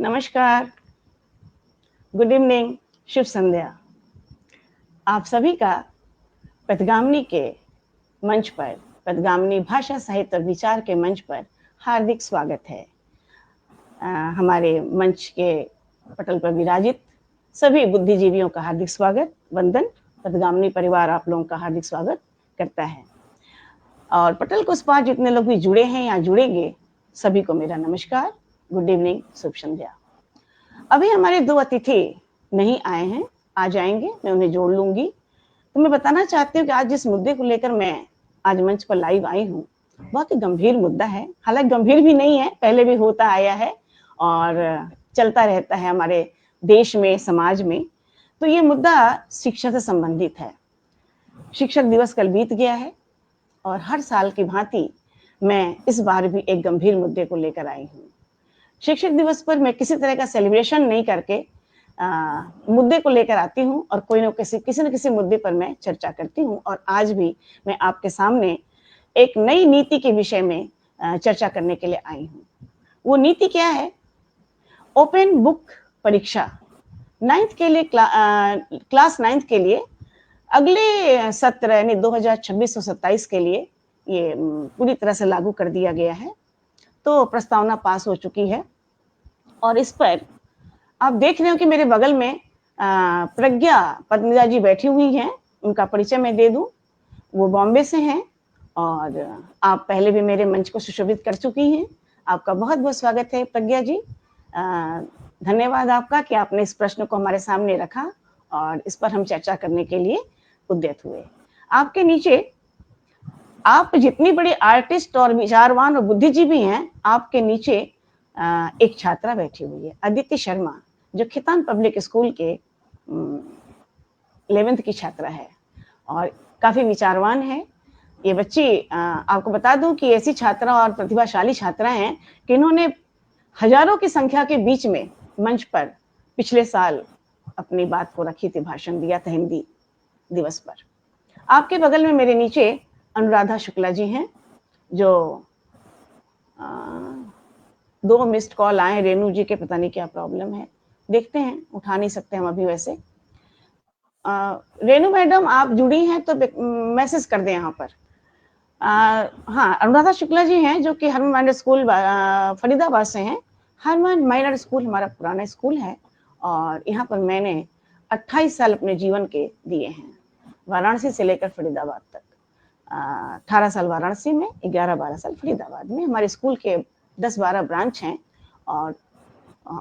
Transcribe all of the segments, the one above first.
नमस्कार, good evening, शुभ संध्या। आप सभी का पथगामिनी के मंच पर, पथगामिनी भाषा साहित्य और विचार के मंच पर हार्दिक स्वागत है। हमारे मंच के पटल पर विराजित सभी बुद्धिजीवियों का हार्दिक स्वागत, वंदन। पथगामिनी परिवार आप लोगों का हार्दिक स्वागत करता है। और पटल के उस पार जितने लोग भी जुड़े हैं या जुड़ेंगे, सभी को मेरा नमस्कार, गुड इवनिंग, शुभ संध्या। अभी हमारे दो अतिथि नहीं आए हैं, आ जाएंगे, मैं उन्हें जोड़ लूंगी। तो मैं बताना चाहती हूँ कि आज जिस मुद्दे को लेकर मैं आज मंच पर लाइव आई हूँ, बहुत ही गंभीर मुद्दा है। हालांकि गंभीर भी नहीं है, पहले भी होता आया है और चलता रहता है हमारे देश में, समाज में। तो ये मुद्दा शिक्षा से संबंधित है। शिक्षक दिवस कल बीत गया है और हर साल की भांति मैं इस बार भी एक गंभीर मुद्दे को लेकर आई हूँ। शिक्षक दिवस पर मैं किसी तरह का सेलिब्रेशन नहीं करके मुद्दे को लेकर आती हूँ और कोई न किसी मुद्दे पर मैं चर्चा करती हूँ। और आज भी मैं आपके सामने एक नई नीति के विषय में चर्चा करने के लिए आई हूँ। वो नीति क्या है? ओपन बुक परीक्षा 9th के लिए, क्लास 9th के लिए अगले सत्र यानी 2026-27 के लिए ये पूरी तरह से लागू कर दिया गया है। तो प्रस्तावना पास हो चुकी है और इस पर आप देख रहे हो कि मेरे बगल में प्रज्ञा पद्मिदा जी बैठी हुई हैं। उनका परिचय मैं दे दूं, वो बॉम्बे से हैं और आप पहले भी मेरे मंच को सुशोभित कर चुकी हैं। आपका बहुत बहुत स्वागत है प्रज्ञा जी। धन्यवाद आपका कि आपने इस प्रश्न को हमारे सामने रखा और इस पर हम चर्चा करने के लिए उद्यत हुए। आपके नीचे आप जितनी बड़ी आर्टिस्ट और विचारवान और बुद्धिजीवी हैं, आपके नीचे एक छात्रा बैठी हुई है, अदिति शर्मा, जो खितान पब्लिक स्कूल के 11th की छात्रा है और काफी विचारवान है। ये बच्ची, आपको बता दूं कि ऐसी छात्रा और प्रतिभाशाली छात्रा हैं कि इन्होंने हजारों की संख्या के बीच में मंच पर पिछले साल अपनी बात को रखी थी, भाषण दिया था हिंदी दिवस पर। आपके बगल में मेरे नीचे अनुराधा शुक्ला जी हैं, जो 2 मिस्ड कॉल आए रेनू जी के, पता नहीं क्या प्रॉब्लम है, देखते हैं, उठा नहीं सकते हम अभी। वैसे रेनू मैडम आप जुड़ी हैं तो मैसेज कर दें यहाँ पर। हाँ, अनुराधा शुक्ला जी हैं जो कि हरमन माइनर स्कूल फरीदाबाद से हैं। हरमन माइनर स्कूल हमारा पुराना स्कूल है और यहाँ पर मैंने 28 साल अपने जीवन के दिए हैं, वाराणसी से लेकर फरीदाबाद तक। 18 साल वाराणसी में, 11-12 साल फरीदाबाद में। हमारे स्कूल के 10-12 ब्रांच हैं और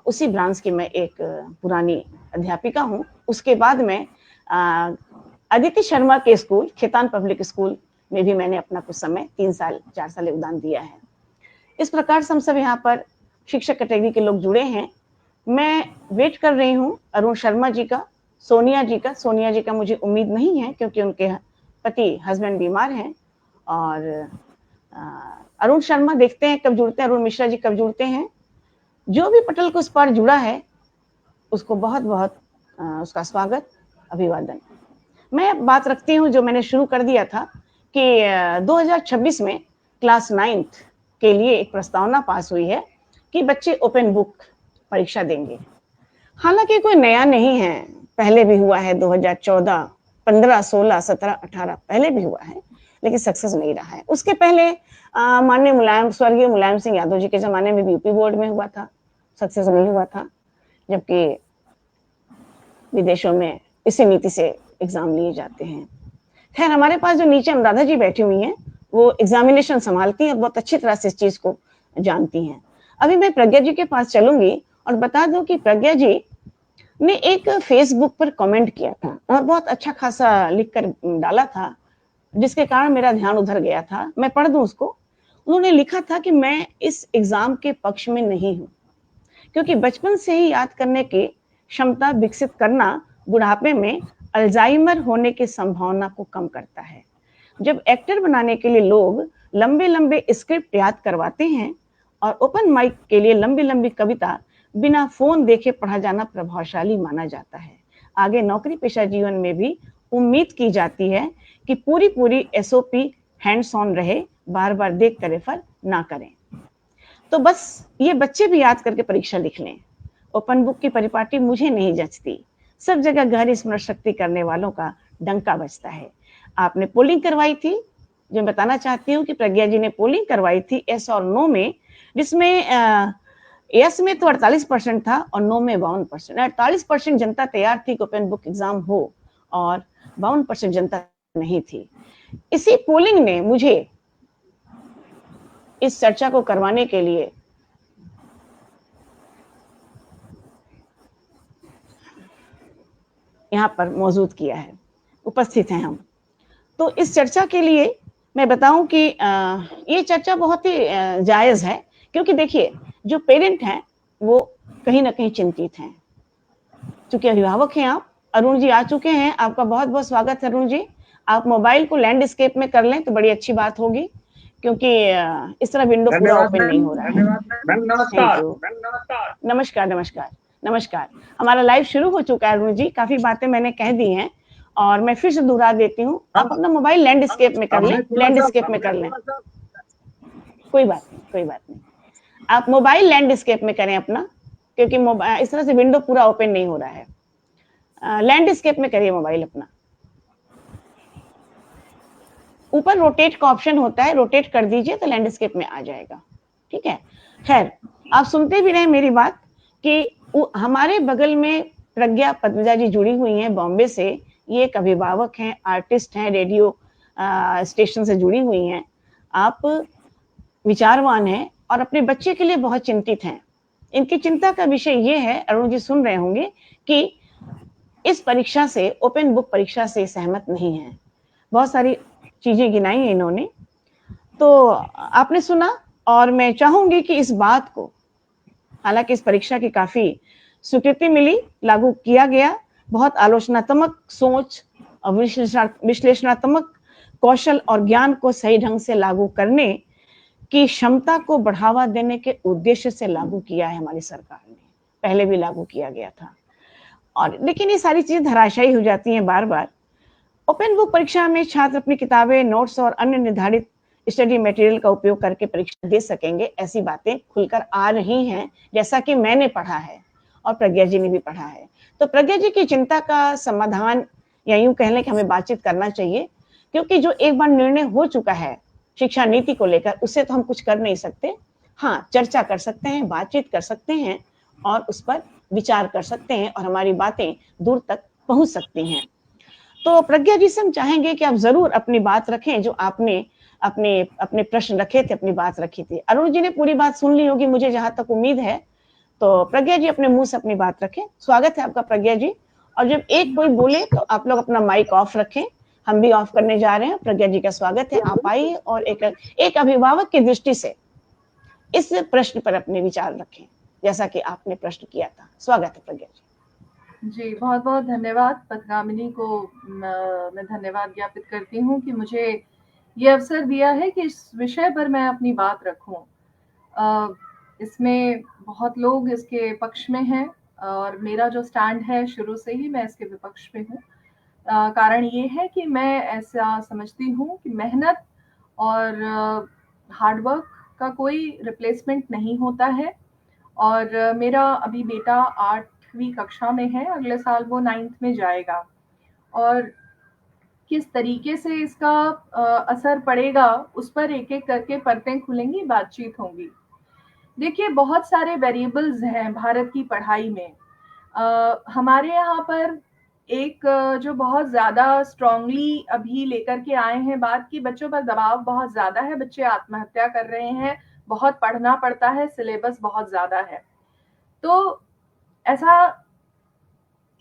उसी ब्रांच की मैं एक पुरानी अध्यापिका हूँ। उसके बाद में अदिति शर्मा के स्कूल, खितान पब्लिक स्कूल में भी मैंने अपना कुछ समय 3-4 साल योगदान दिया है। इस प्रकार से हम सब यहाँ पर शिक्षक कैटेगरी के लोग जुड़े हैं। मैं वेट कर रही हूँ अरुण शर्मा जी का, सोनिया जी का मुझे उम्मीद नहीं है क्योंकि उनके पति हस्बैंड बीमार हैं। और अरुण शर्मा देखते हैं कब जुड़ते हैं, अरुण मिश्रा जी कब जुड़ते हैं। जो भी पटल को उस पार जुड़ा है उसको बहुत बहुत उसका स्वागत, अभिवादन। मैं बात रखती हूँ जो मैंने शुरू कर दिया था कि 2026 में क्लास 9th के लिए एक प्रस्तावना पास हुई है कि बच्चे ओपन बुक परीक्षा देंगे। हालांकि कोई नया नहीं है, पहले भी हुआ है 2014, 15, 16, 17, 18 पहले भी हुआ है, लेकिन सक्सेस नहीं रहा है। उसके पहले माननीय स्वर्गीय मुलायम सिंह यादव जी के जमाने में भी यूपी बोर्ड में हुआ था, सक्सेस नहीं हुआ था, जबकि विदेशों में इसी नीति से एग्जाम लिए जाते हैं। खैर, हमारे पास जो नीचे अनुराधा जी बैठी हुई हैं, वो एग्जामिनेशन संभालती हैं और बहुत अच्छी तरह से इस चीज को जानती हैं। अभी मैं प्रज्ञा जी के पास चलूंगी और बता दूं कि प्रज्ञा जी ने एक फेसबुक पर कमेंट किया था और बहुत अच्छा खासा लिख कर डाला था, जिसके कारण मेरा ध्यान उधर गया था। मैं पढ़ दूं उसको। उन्होंने लिखा था कि मैं इस एग्जाम के पक्ष में नहीं हूं, क्योंकि बचपन से ही याद करने की क्षमता विकसित करना बुढ़ापे में अल्जाइमर होने की संभावना को कम करता है। जब एक्टर बनाने के लिए लोग लंबे लंबे स्क्रिप्ट याद करवाते हैं और ओपन माइक के लिए लंबी लंबी कविता बिना फोन देखे पढ़ा जाना प्रभावशाली माना जाता है, आगे नौकरी पेशा जीवन में भी उम्मीद की जाती है कि पूरी पूरी एसओपी हैंड्स ऑन रहे, बार बार देख कर रेफर ना करें। तो बस ये बच्चे भी याद करके परीक्षा लिख लें। ओपन बुक की परिपाटी मुझे नहीं जचती। सब जगह गहरी स्मरण शक्ति करने वालों का डंका बजता है। आपने पोलिंग करवाई थी, जो मैं बताना चाहती हूँ कि प्रज्ञा जी ने पोलिंग करवाई थी यस और नो में, जिसमें यस में तो 48% था और नो में 52%। 48% जनता तैयार थी कि ओपन बुक एग्जाम हो और 52% जनता नहीं थी। इसी पोलिंग ने मुझे इस चर्चा को करवाने के लिए यहाँ पर मौजूद किया है, उपस्थित हैं हम। तो इस चर्चा के लिए मैं बताऊं कि ये चर्चा बहुत ही जायज़ है, क्योंकि देखिए जो पेरेंट हैं वो कहीं ना कहीं चिंतित हैं। चूंकि अभिभावक हैं आप, अरुण जी आ चुके हैं, आपका बहुत बहुत स्वागत है अरुण जी। आप मोबाइल को लैंडस्केप में कर लें तो बड़ी अच्छी बात होगी, क्योंकि इस तरह विंडो पूरा ओपन नहीं हो रहा है। Thank you. नमस्कार नमस्कार नमस्कार। हमारा लाइव शुरू हो चुका है अरुण जी, काफी बातें मैंने कह दी हैं और मैं फिर से दोहरा देती हूँ, आप अपना मोबाइल लैंडस्केप में कर लें, लैंडस्केप में कर लें। कोई बात नहीं, कोई बात नहीं, आप मोबाइल लैंडस्केप में करें अपना, क्योंकि इस तरह से विंडो पूरा ओपन नहीं हो रहा है। लैंडस्केप में करिए मोबाइल अपना। ऊपर रोटेट का ऑप्शन होता है, रोटेट कर दीजिए तो लैंडस्केप में आ जाएगा। ठीक है, खैर आप सुनते भी रहे मेरी बात कि हमारे बगल में प्रज्ञा पद्मजा जी जुड़ी हुई हैं बॉम्बे से। ये एक अभिभावक हैं, आर्टिस्ट हैं, रेडियो स्टेशन से जुड़ी हुई हैं। आप विचारवान हैं और अपने बच्चे के लिए बहुत चिंतित हैं। इनकी चिंता का विषय ये है, अरुण जी सुन रहे होंगे, कि इस परीक्षा से, ओपन बुक परीक्षा से सहमत नहीं है। बहुत सारी चीजें गिनाई हैं इन्होंने, तो आपने सुना, और मैं चाहूंगी कि इस बात को, हालांकि इस परीक्षा की काफी स्वीकृति मिली, लागू किया गया, बहुत आलोचनात्मक सोच और विश्लेषणात्मक कौशल और ज्ञान को सही ढंग से लागू करने की क्षमता को बढ़ावा देने के उद्देश्य से लागू किया है हमारी सरकार ने। पहले भी लागू किया गया था, और लेकिन ये सारी चीजें धराशायी हो जाती हैं बार बार। ओपन बुक परीक्षा में छात्र अपनी किताबें, नोट्स और अन्य निर्धारित स्टडी मटेरियल का उपयोग करके परीक्षा दे सकेंगे, ऐसी बातें खुलकर आ रही हैं, जैसा कि मैंने पढ़ा है और प्रज्ञा जी ने भी पढ़ा है। तो प्रज्ञा जी की चिंता का समाधान, या यूं कह लें कि हमें बातचीत करना चाहिए, क्योंकि जो एक बार निर्णय हो चुका है शिक्षा नीति को लेकर, उससे तो हम कुछ कर नहीं सकते। हाँ, चर्चा कर सकते हैं, बातचीत कर सकते हैं और उस पर विचार कर सकते हैं और हमारी बातें दूर तक पहुंच सकती हैं। तो प्रज्ञा जी से हम चाहेंगे कि आप जरूर अपनी बात रखें, जो आपने अपने अपने प्रश्न रखे थे, अपनी बात रखी थी। अरुण जी ने पूरी बात सुन ली होगी, मुझे जहां तक उम्मीद है। तो प्रज्ञा जी अपने मुंह से अपनी बात रखें। स्वागत है आपका प्रज्ञा जी। और जब एक कोई बोले तो आप लोग अपना माइक ऑफ रखें, हम भी ऑफ करने जा रहे हैं। प्रज्ञा जी का स्वागत है, आप आइए और एक अभिभावक की दृष्टि से इस प्रश्न पर अपने विचार रखें, जैसा कि आपने प्रश्न किया था। स्वागत है प्रज्ञा जी। जी, बहुत बहुत धन्यवाद। पद्गामिनी को मैं धन्यवाद ज्ञापित करती हूँ कि मुझे ये अवसर दिया है कि इस विषय पर मैं अपनी बात रखूं। इसमें बहुत लोग इसके पक्ष में हैं और मेरा जो स्टैंड है शुरू से ही मैं इसके विपक्ष में हूँ। कारण ये है कि मैं ऐसा समझती हूँ कि मेहनत और हार्डवर्क का कोई रिप्लेसमेंट नहीं होता है। और मेरा अभी बेटा 8वीं कक्षा में है, अगले साल वो 9th में जाएगा, और किस तरीके से इसका असर पड़ेगा उस पर एक एक करके परतें खुलेंगी, बातचीत होंगी। देखिए, बहुत सारे वेरिएबल्स हैं भारत की पढ़ाई में। हमारे यहाँ पर एक जो बहुत ज़्यादा स्ट्रांगली अभी लेकर के आए हैं बात की, बच्चों पर दबाव बहुत ज़्यादा है, बच्चे आत्महत्या कर रहे हैं, बहुत पढ़ना पड़ता है, सिलेबस बहुत ज़्यादा है। तो ऐसा,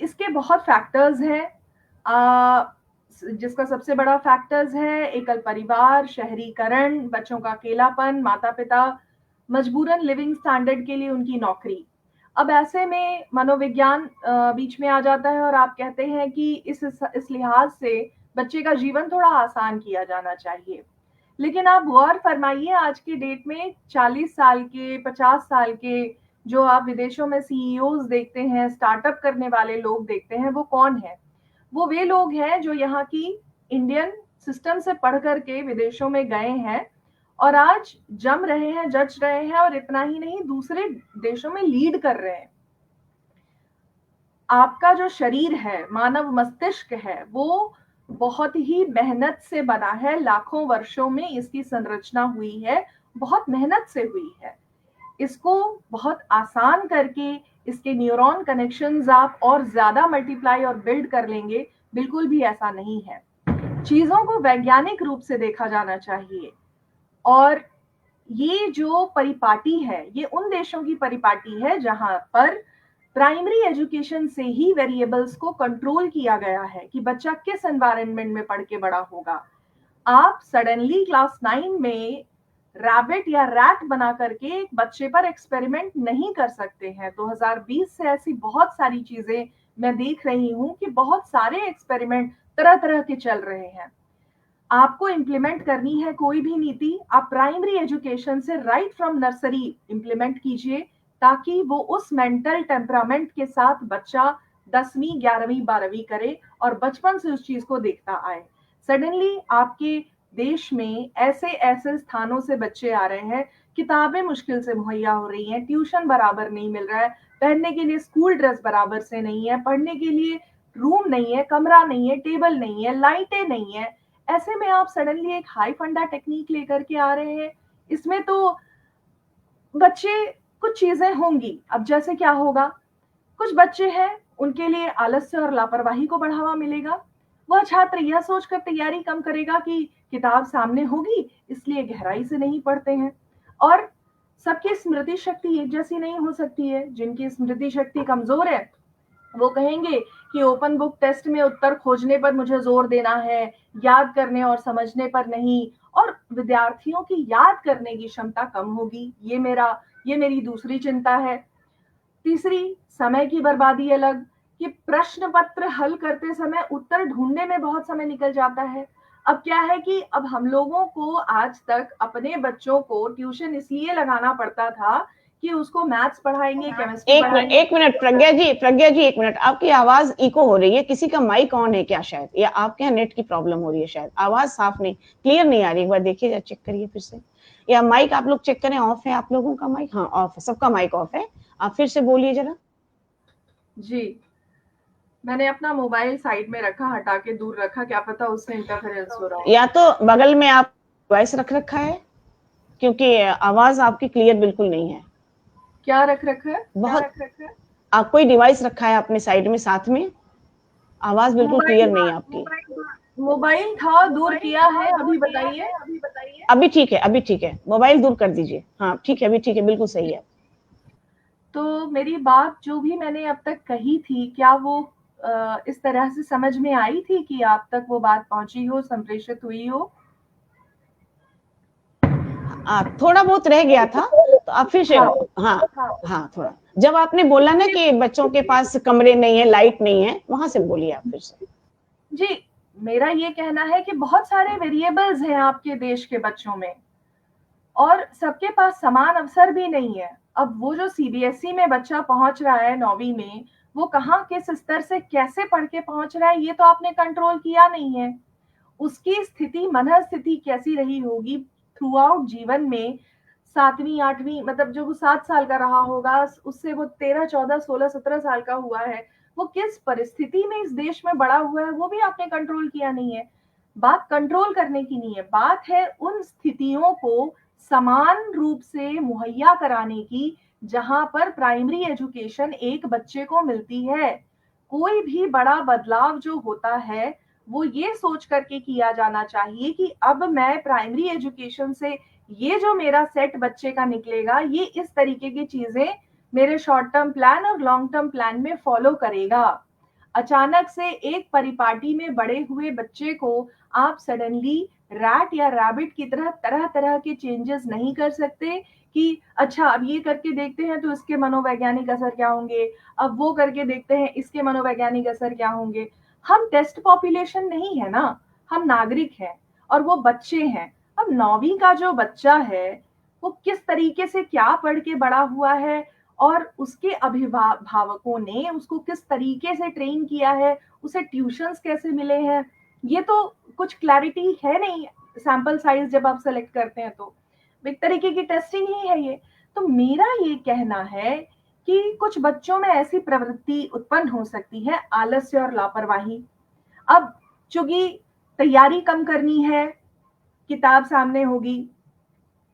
इसके बहुत फैक्टर्स हैं, जिसका सबसे बड़ा फैक्टर्स है एकल परिवार, शहरीकरण, बच्चों का अकेलापन, माता पिता मजबूरन लिविंग स्टैंडर्ड के लिए उनकी नौकरी। अब ऐसे में मनोविज्ञान बीच में आ जाता है और आप कहते हैं कि इस लिहाज से बच्चे का जीवन थोड़ा आसान किया जाना चाहिए। लेकिन आप गौर फरमाइए, आज की डेट में 40 साल के, 50 साल के जो आप विदेशों में सीईओज देखते हैं, स्टार्टअप करने वाले लोग देखते हैं, वो कौन है? वो वे लोग हैं जो यहाँ की इंडियन सिस्टम से पढ़ करके विदेशों में गए हैं और आज जम रहे हैं, जच रहे हैं, और इतना ही नहीं, दूसरे देशों में लीड कर रहे हैं। आपका जो शरीर है, मानव मस्तिष्क है, वो बहुत ही मेहनत से बना है, लाखों वर्षों में इसकी संरचना हुई है, बहुत मेहनत से हुई है। इसको बहुत आसान करके इसके न्यूरॉन कनेक्शंस आप और ज्यादा मल्टीप्लाई और बिल्ड कर लेंगे, बिल्कुल भी ऐसा नहीं है। चीजों को वैज्ञानिक रूप से देखा जाना चाहिए। और ये जो परिपाटी है, ये उन देशों की परिपाटी है जहां पर प्राइमरी एजुकेशन से ही वेरिएबल्स को कंट्रोल किया गया है कि बच्चा किस एनवायरनमेंट में पढ़ के बड़ा होगा। आप सडनली क्लास 9 में रैबिट या रैट बना करके एक बच्चे पर एक्सपेरिमेंट नहीं कर सकते हैं। 2020 से ऐसी बहुत सारी चीजें मैं देख रही हूँ कि बहुत सारे एक्सपेरिमेंट तरह तरह के चल रहे हैं। आपको इम्प्लीमेंट करनी है कोई भी नीति, आप प्राइमरी एजुकेशन से राइट फ्रॉम नर्सरी इम्प्लीमेंट कीजिए, ताकि वो उस मेंटल टेम्परामेंट के साथ बच्चा 10वीं 11वीं 12वीं करे और बचपन से उस चीज को देखता आए। सडनली आपके देश में ऐसे ऐसे स्थानों से बच्चे आ रहे हैं, किताबें मुश्किल से मुहैया हो रही हैं, ट्यूशन बराबर नहीं मिल रहा है, पहनने के लिए स्कूल ड्रेस बराबर से नहीं है, पढ़ने के लिए रूम नहीं है, कमरा नहीं है, टेबल नहीं है, लाइटें नहीं है। ऐसे में आप सडनली एक हाई फंडा टेक्निक लेकर के आ रहे हैं। इसमें तो बच्चे कुछ चीजें होंगी। अब जैसे क्या होगा, कुछ बच्चे हैं उनके लिए आलस्य और लापरवाही को बढ़ावा मिलेगा। वह छात्र यह सोचकर तैयारी कम करेगा कि किताब सामने होगी, इसलिए गहराई से नहीं पढ़ते हैं। और सबकी स्मृति शक्ति एक जैसी नहीं हो सकती है। जिनकी स्मृति शक्ति कमजोर है वो कहेंगे कि ओपन बुक टेस्ट में उत्तर खोजने पर मुझे जोर देना है, याद करने और समझने पर नहीं। और विद्यार्थियों की याद करने की क्षमता कम होगी। ये मेरी दूसरी चिंता है। तीसरी, समय की बर्बादी अलग, कि प्रश्न पत्र हल करते समय उत्तर ढूंढने में बहुत समय निकल जाता है। अब क्या है कि अब हम लोगों को आज तक अपने बच्चों को ट्यूशन इसलिए लगाना पड़ता था कि उसको मैथ्स पढ़ाएंगे, केमिस्ट्री पढ़ाएंगे। एक मिनट प्रज्ञा जी एक मिनट, आपकी आवाज इको हो रही है। किसी का माइक ऑन है क्या शायद, या आपके यहाँ नेट की प्रॉब्लम हो रही है? शायद आवाज साफ नहीं, क्लियर नहीं आ रही। एक बार देखिए, चेक करिए फिर से। या माइक आप लोग चेक करें, ऑफ है आप लोगों का माइक? हाँ ऑफ है, सबका माइक ऑफ है। आप फिर से बोलिए जरा। जी, मैंने अपना मोबाइल साइड में रखा, हटा के दूर रखा, क्या पता उससे इंटरफेरेंस हो रहा हो। या तो बगल में आप डिवाइस रख रखा है, क्योंकि आवाज आपकी क्लियर बिल्कुल नहीं है। क्या रख रखा है? बहुत आप कोई डिवाइस रखा है अपने साइड में साथ में? आवाज बिल्कुल क्लियर नहीं है आपकी। मोबाइल था, दूर किया है, अभी बताइए। अभी ठीक है, अभी ठीक है। मोबाइल दूर कर दीजिए। हाँ ठीक है, अभी ठीक है, बिल्कुल सही है। तो मेरी बात जो भी मैंने अब तक कही थी, क्या वो इस तरह से समझ में आई थी कि आप तक वो बात पहुंची हो, संप्रेषित हुई हो? थोड़ा बहुत रह गया था, तो आप फिर से। हाँ हाँ, थोड़ा। जब आपने बोला ना कि बच्चों के पास कमरे नहीं है, लाइट नहीं है, वहां से बोलिए आप फिर से। जी, मेरा ये कहना है कि बहुत सारे वेरिएबल्स हैं आपके देश के बच्चों में, और सबके पास समान अवसर भी नहीं है। अब वो जो सीबीएसई में बच्चा पहुंच रहा है 9वीं में, वो कहाँ किस स्तर से कैसे पढ़ के पहुंच रहा है, ये तो आपने कंट्रोल किया नहीं है। उसकी स्थिति, मन स्थिति कैसी रही होगी थ्रू आउट जीवन में। 7वीं 8वीं, मतलब जो वो 7 साल का रहा होगा, उससे वो 13 14 16 17 साल का हुआ है, वो किस परिस्थिति में इस देश में बड़ा हुआ है, वो भी आपने कंट्रोल किया नहीं है। बात कंट्रोल करने की नहीं है, बात है उन स्थितियों को समान रूप से मुहैया कराने की जहां पर प्राइमरी एजुकेशन एक बच्चे को मिलती है। कोई भी बड़ा बदलाव जो होता है वो ये सोच करके किया जाना चाहिए कि अब मैं प्राइमरी एजुकेशन से ये जो मेरा सेट बच्चे का निकलेगा, ये इस तरीके की चीजें मेरे शॉर्ट टर्म प्लान और लॉन्ग टर्म प्लान में फॉलो करेगा। अचानक से एक परिपाटी में बड़े हुए बच्चे को आप सडनली रैट या रैबिट की तरह तरह तरह के चेंजेस नहीं कर सकते कि अच्छा अब ये करके देखते हैं तो इसके मनोवैज्ञानिक असर क्या होंगे, अब वो करके देखते हैं इसके मनोवैज्ञानिक असर क्या होंगे। हम टेस्ट पॉपुलेशन नहीं है ना, हम नागरिक हैं और वो बच्चे हैं। अब 9वीं का जो बच्चा है वो किस तरीके से क्या पढ़ के बड़ा हुआ है और उसके अभिभावकों ने उसको किस तरीके से ट्रेन किया है, उसे ट्यूशंस कैसे मिले हैं, ये तो कुछ क्लैरिटी है नहीं। सैंपल साइज जब आप सेलेक्ट करते हैं तो एक तरीके की टेस्टिंग ही है ये। तो मेरा ये कहना है कि कि कुछ बच्चों में ऐसी प्रवृत्ति उत्पन्न हो सकती है, आलस्य और लापरवाही। अब चूंकि तैयारी कम करनी है, किताब सामने होगी,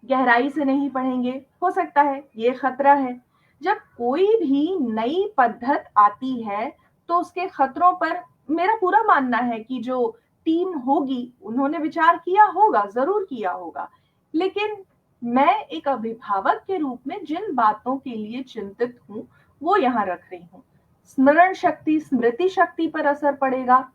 गहराई से नहीं पढ़ेंगे, हो सकता है ये खतरा है। जब कोई भी नई पद्धत आती है तो उसके खतरों पर मेरा पूरा मानना है कि जो टीम होगी उन्होंने विचार किया होगा, जरूर किया होगा। लेकिन मैं एक अभिभावक के रूप में जिन बातों के लिए चिंतित हूं वो यहाँ रख रही हूँ। स्मरण शक्ति, स्मृति शक्ति पर असर पड़ेगा,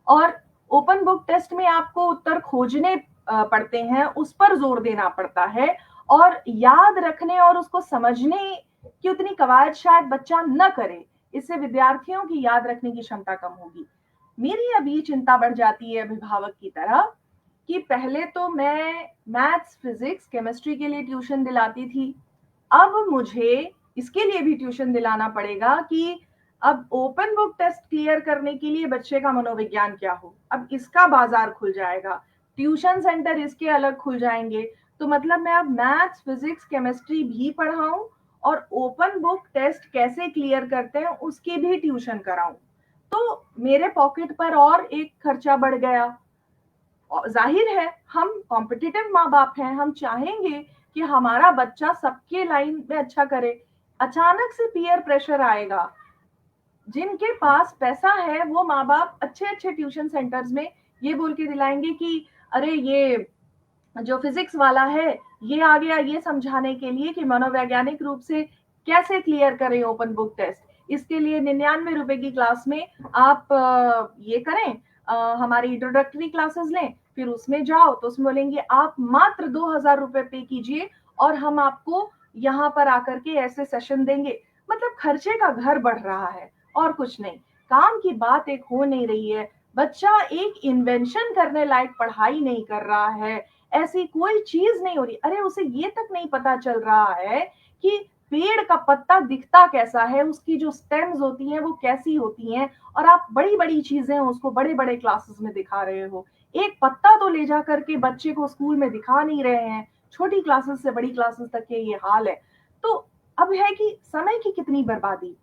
और ओपन बुक टेस्ट में आपको उत्तर खोजने पड़ते हैं, उस पर जोर देना पड़ता है, और याद रखने और उसको समझने की उतनी कवायद शायद बच्चा न करे। इससे विद्यार्थियों की याद रखने की क्षमता कम होगी। मेरी अभी चिंता बढ़ जाती है अभिभावक की तरह कि पहले तो मैं मैथ्स, फिजिक्स, केमिस्ट्री के लिए ट्यूशन दिलाती थी, अब मुझे इसके लिए भी ट्यूशन दिलाना पड़ेगा कि अब ओपन बुक टेस्ट क्लियर करने के लिए बच्चे का मनोविज्ञान क्या हो। अब इसका बाजार खुल जाएगा, ट्यूशन सेंटर इसके अलग खुल जाएंगे। तो मतलब मैं अब मैथ्स, फिजिक्स, केमिस्ट्री भी पढ़ाऊं और ओपन बुक टेस्ट कैसे क्लियर करते हैं उसकी भी ट्यूशन कराऊं, तो मेरे पॉकेट पर और एक खर्चा बढ़ गया। जाहिर है हम कॉम्पिटिटिव माँ बाप हैं, हम चाहेंगे कि हमारा बच्चा सबके लाइन में अच्छा करे। अचानक से पीयर प्रेशर आएगा। जिनके पास पैसा है वो माँ बाप अच्छे अच्छे ट्यूशन सेंटर्स में ये बोल के दिलाएंगे कि अरे ये जो फिजिक्स वाला है ये आ गया ये समझाने के लिए कि मनोवैज्ञानिक रूप से कैसे क्लियर करें ओपन बुक टेस्ट। इसके लिए 99 रुपए की क्लास में आप ये करें, हमारी इंट्रोडक्टरी क्लासेस लें, फिर उसमें जाओ तो उसमें बोलेंगे आप मात्र 2000 रुपए पे कीजिए और हम आपको यहाँ पर आकर के ऐसे सेशन देंगे। मतलब खर्चे का घर बढ़ रहा है और कुछ नहीं, काम की बात एक हो नहीं रही है। बच्चा एक इन्वेंशन करने लायक पढ़ाई नहीं कर रहा है, ऐसी कोई चीज नहीं हो रही। अरे उसे ये तक नहीं पता चल रहा है कि पेड़ का पत्ता दिखता कैसा है, उसकी जो स्टेम्स होती हैं वो कैसी होती हैं, और आप बड़ी बड़ी चीजें उसको बड़े बड़े क्लासेस में दिखा रहे हो। एक पत्ता तो ले जा करके बच्चे को स्कूल में दिखा नहीं रहे हैं। छोटी क्लासेस से बड़ी क्लासेस तक के ये हाल है। तो अब है कि समय की कितनी बर्बादी।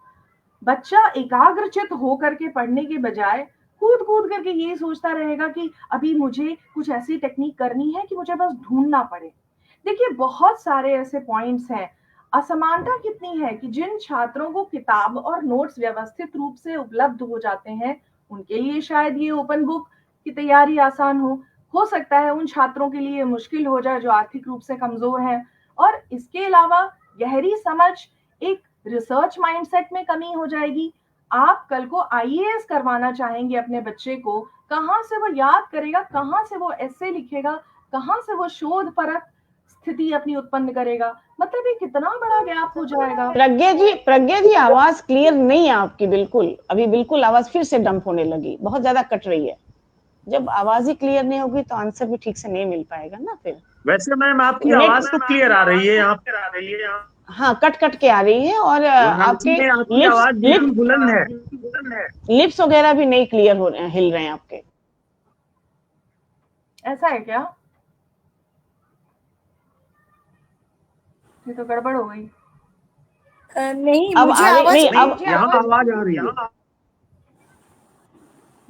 बच्चा एकाग्रचित होकर के पढ़ने के बजाय कूद कूद करके ये सोचता रहेगा कि अभी मुझे कुछ ऐसी टेक्निक करनी है कि मुझे बस ढूंढना पड़े। देखिए बहुत सारे ऐसे पॉइंट्स हैं। असमानता कितनी है कि जिन छात्रों को किताब और नोट्स व्यवस्थित रूप से उपलब्ध हो जाते हैं उनके लिए शायद ये ओपन बुक की तैयारी आसान हो सकता है उन छात्रों के लिए मुश्किल हो जाए जो आर्थिक रूप से कमजोर हैं। और इसके अलावा गहरी समझ, एक रिसर्च माइंडसेट में कमी हो जाएगी। आप कल को आईएएस करवाना चाहेंगे अपने बच्चे को, कहाँ से वो याद करेगा, कहाँ से वो एस्से लिखेगा, कहाँ से वो शोध परक स्थिति अपनी उत्पन्न करेगा। मतलब ये कितना बड़ा गैप हो जाएगा। प्रज्ञा जी आवाज क्लियर नहीं है आपकी, बिल्कुल अभी बिल्कुल आवाज फिर से डंप होने लगी, बहुत ज्यादा कट रही है। जब आवाज ही क्लियर नहीं होगी तो आंसर भी ठीक से नहीं मिल पाएगा ना फिर। वैसे मैम आपकी आवाज तो क्लियर आ रही है यहाँ पे। हाँ कट कट के आ रही है, और आपके आपकी आवाज बिल्कुल बुलंद है। लिप्स वगैरह भी नहीं क्लियर हो रहे हैं, हिल रहे हैं आपके। ऐसा है क्या? ये तो गड़बड़ हो गई। नहीं अब मुझे आ रही आवाज नहीं, अब यहाँ आवाज आ रही है।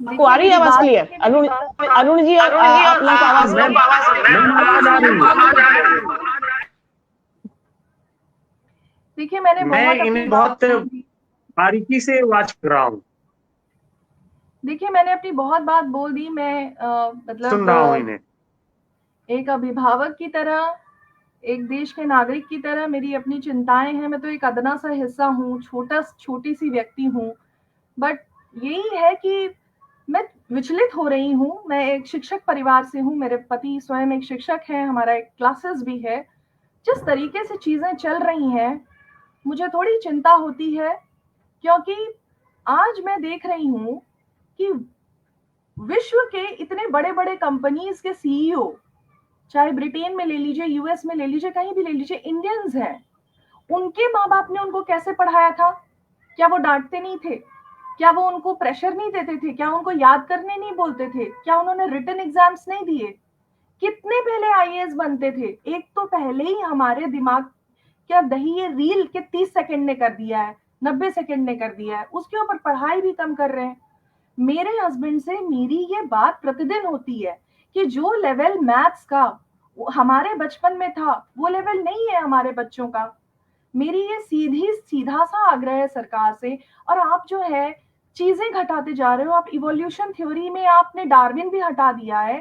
आपको आ रही है आवाज क्लियर? अरुण जी और आप लोगों को आवाज आ रही है। देखिए मैंने इन्हें बहुत बारीकी से वॉच कर रहा हूँ। देखिए मैंने अपनी बहुत बात बोल दी। मैं मतलब सुन रहा हूँ इन्हें। एक अभिभावक की तरह, एक देश के नागरिक की तरह मेरी अपनी चिंताएं हैं। मैं तो एक अदना सा हिस्सा हूँ, छोटी सी व्यक्ति हूँ, बट यही है कि मैं विचलित हो रही हूँ। मैं एक शिक्षक परिवार से हूँ, मेरे पति स्वयं एक शिक्षक हैं, हमारा एक क्लासेस भी है। जिस तरीके से चीजें चल रही हैं मुझे थोड़ी चिंता होती है, क्योंकि आज मैं देख रही हूँ कि विश्व के इतने बड़े बड़े कंपनीज के सीईओ, चाहे ब्रिटेन में ले लीजिए, यूएस में ले लीजिए, कहीं भी ले लीजिए, इंडियंस हैं। उनके माँ बाप ने उनको कैसे पढ़ाया था? क्या वो डांटते नहीं थे? क्या वो उनको प्रेशर नहीं देते थे? क्या उनको याद करने नहीं बोलते थे? क्या उन्होंने रिटन एग्जाम्स नहीं दिए? कितने पहले आईएएस बनते थे? एक तो पहले ही हमारे दिमाग क्या दही ये रील के 30 सेकंड ने कर दिया है, 90 सेकंड ने कर दिया है, उसके ऊपर पढ़ाई भी कम कर रहे हैं। मेरे हस्बैंड से मेरी ये बात प्रतिदिन होती है कि जो लेवल मैथ्स का हमारे बचपन में था वो लेवल नहीं है हमारे बच्चों का। मेरी ये सीधा सा आग्रह है सरकार से। और आप जो है चीजें घटाते जा रहे हो। आप इवोल्यूशन थ्योरी में आपने डार्विन भी हटा दिया है।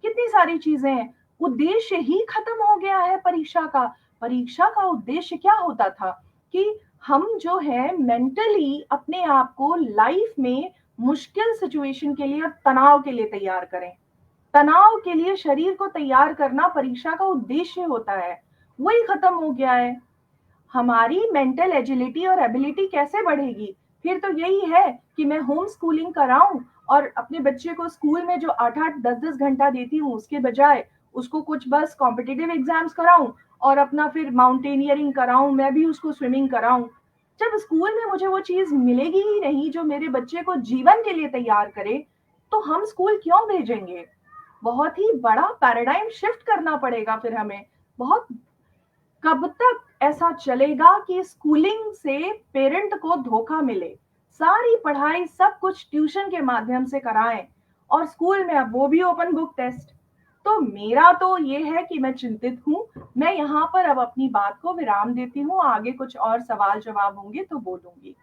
कितनी सारी चीजें हैं। उद्देश्य ही खत्म हो गया है परीक्षा का। परीक्षा का उद्देश्य क्या होता था कि हम जो है मेंटली अपने आप को लाइफ में मुश्किल सिचुएशन के लिए और तनाव के लिए तैयार करें। तनाव के लिए शरीर को तैयार करना परीक्षा का उद्देश्य होता है। वही खत्म हो गया है। हमारी मेंटल एजिलिटी और एबिलिटी कैसे बढ़ेगी? फिर तो यही है कि मैं होम स्कूलिंग कराऊं और अपने बच्चे को स्कूल में जो 8-8 10-10 घंटा देती हूँ उसके बजाय उसको कुछ बस कॉम्पिटिटिव एग्जाम्स कराऊं और अपना फिर माउंटेनियरिंग कराऊं, मैं भी उसको स्विमिंग कराऊं। जब स्कूल में मुझे वो चीज मिलेगी ही नहीं जो मेरे बच्चे को जीवन के लिए तैयार करे, तो हम स्कूल क्यों भेजेंगे? बहुत ही बड़ा पैराडाइम शिफ्ट करना पड़ेगा फिर हमें। बहुत कब तक ऐसा चलेगा कि स्कूलिंग से पेरेंट को धोखा मिले? सारी पढ़ाई सब कुछ ट्यूशन के माध्यम से कराएं और स्कूल में अब वो भी ओपन बुक टेस्ट। तो मेरा तो ये है कि मैं चिंतित हूँ। मैं यहाँ पर अब अपनी बात को विराम देती हूँ। आगे कुछ और सवाल जवाब होंगे तो बोलूंगी।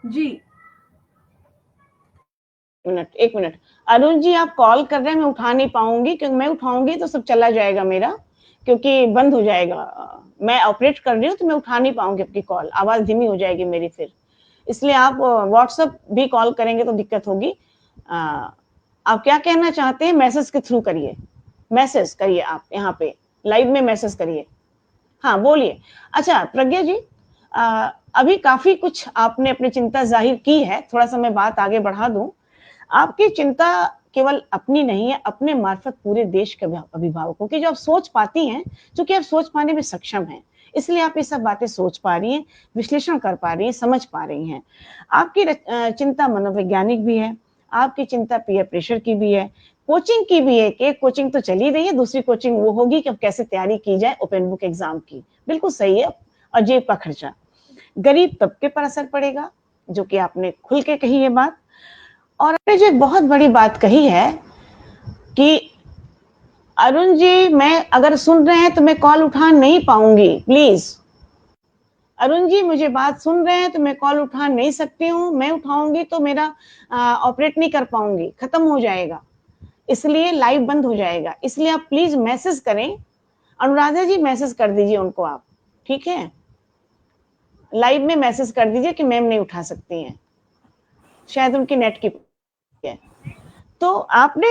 जी एक मिनट। अरुण जी आप कॉल कर रहे हैं, मैं उठा नहीं पाऊंगी क्योंकि मैं उठाऊंगी तो सब चला जाएगा मेरा, क्योंकि बंद हो जाएगा। मैं ऑपरेट कर रही हूँ तो मैं उठा नहीं पाऊंगी आपकी कॉल, आवाज धीमी हो जाएगी मेरी फिर। इसलिए आप व्हाट्सएप भी कॉल करेंगे तो दिक्कत होगी। आप क्या कहना चाहते हैं? मैसेज के थ्रू करिए, मैसेज करिए, आप यहाँ पे लाइव में मैसेज करिए। हाँ बोलिए। अच्छा प्रज्ञा जी, अभी काफी कुछ आपने अपनी चिंता जाहिर की है, थोड़ा सा मैं बात आगे बढ़ा दूं। आपकी चिंता केवल अपनी नहीं है, अपने मार्फत पूरे देश के अभिभावकों की, जो आप सोच पाती हैं, क्योंकि आप सोच पाने में सक्षम हैं, इसलिए आप ये सब बातें सोच पा रही हैं, विश्लेषण कर पा रही हैं, समझ पा रही हैं। आपकी चिंता मनोवैज्ञानिक भी है, आपकी चिंता पीयर प्रेशर की भी है, कोचिंग की भी है। एक कोचिंग तो चली रही है, दूसरी कोचिंग वो होगी कि अब कैसे तैयारी की जाए ओपन बुक एग्जाम की। बिल्कुल सही है। और जेब का खर्चा, गरीब तबके पर असर पड़ेगा, जो कि आपने खुल के कही ये बात। और आपने जो एक बहुत बड़ी बात कही है कि अरुण जी मैं अगर सुन रहे हैं तो मैं कॉल उठा नहीं पाऊंगी, प्लीज अरुण जी मुझे बात सुन रहे हैं तो मैं कॉल उठा नहीं सकती हूँ, मैं उठाऊंगी तो मेरा ऑपरेट नहीं कर पाऊंगी, खत्म हो जाएगा, इसलिए लाइव बंद हो जाएगा। इसलिए आप प्लीज मैसेज करें। अनुराधा जी मैसेज कर दीजिए उनको आप, ठीक है? लाइव में मैसेज कर दीजिए कि मैम नहीं उठा सकती हैं, शायद उनकी नेट की है। तो आपने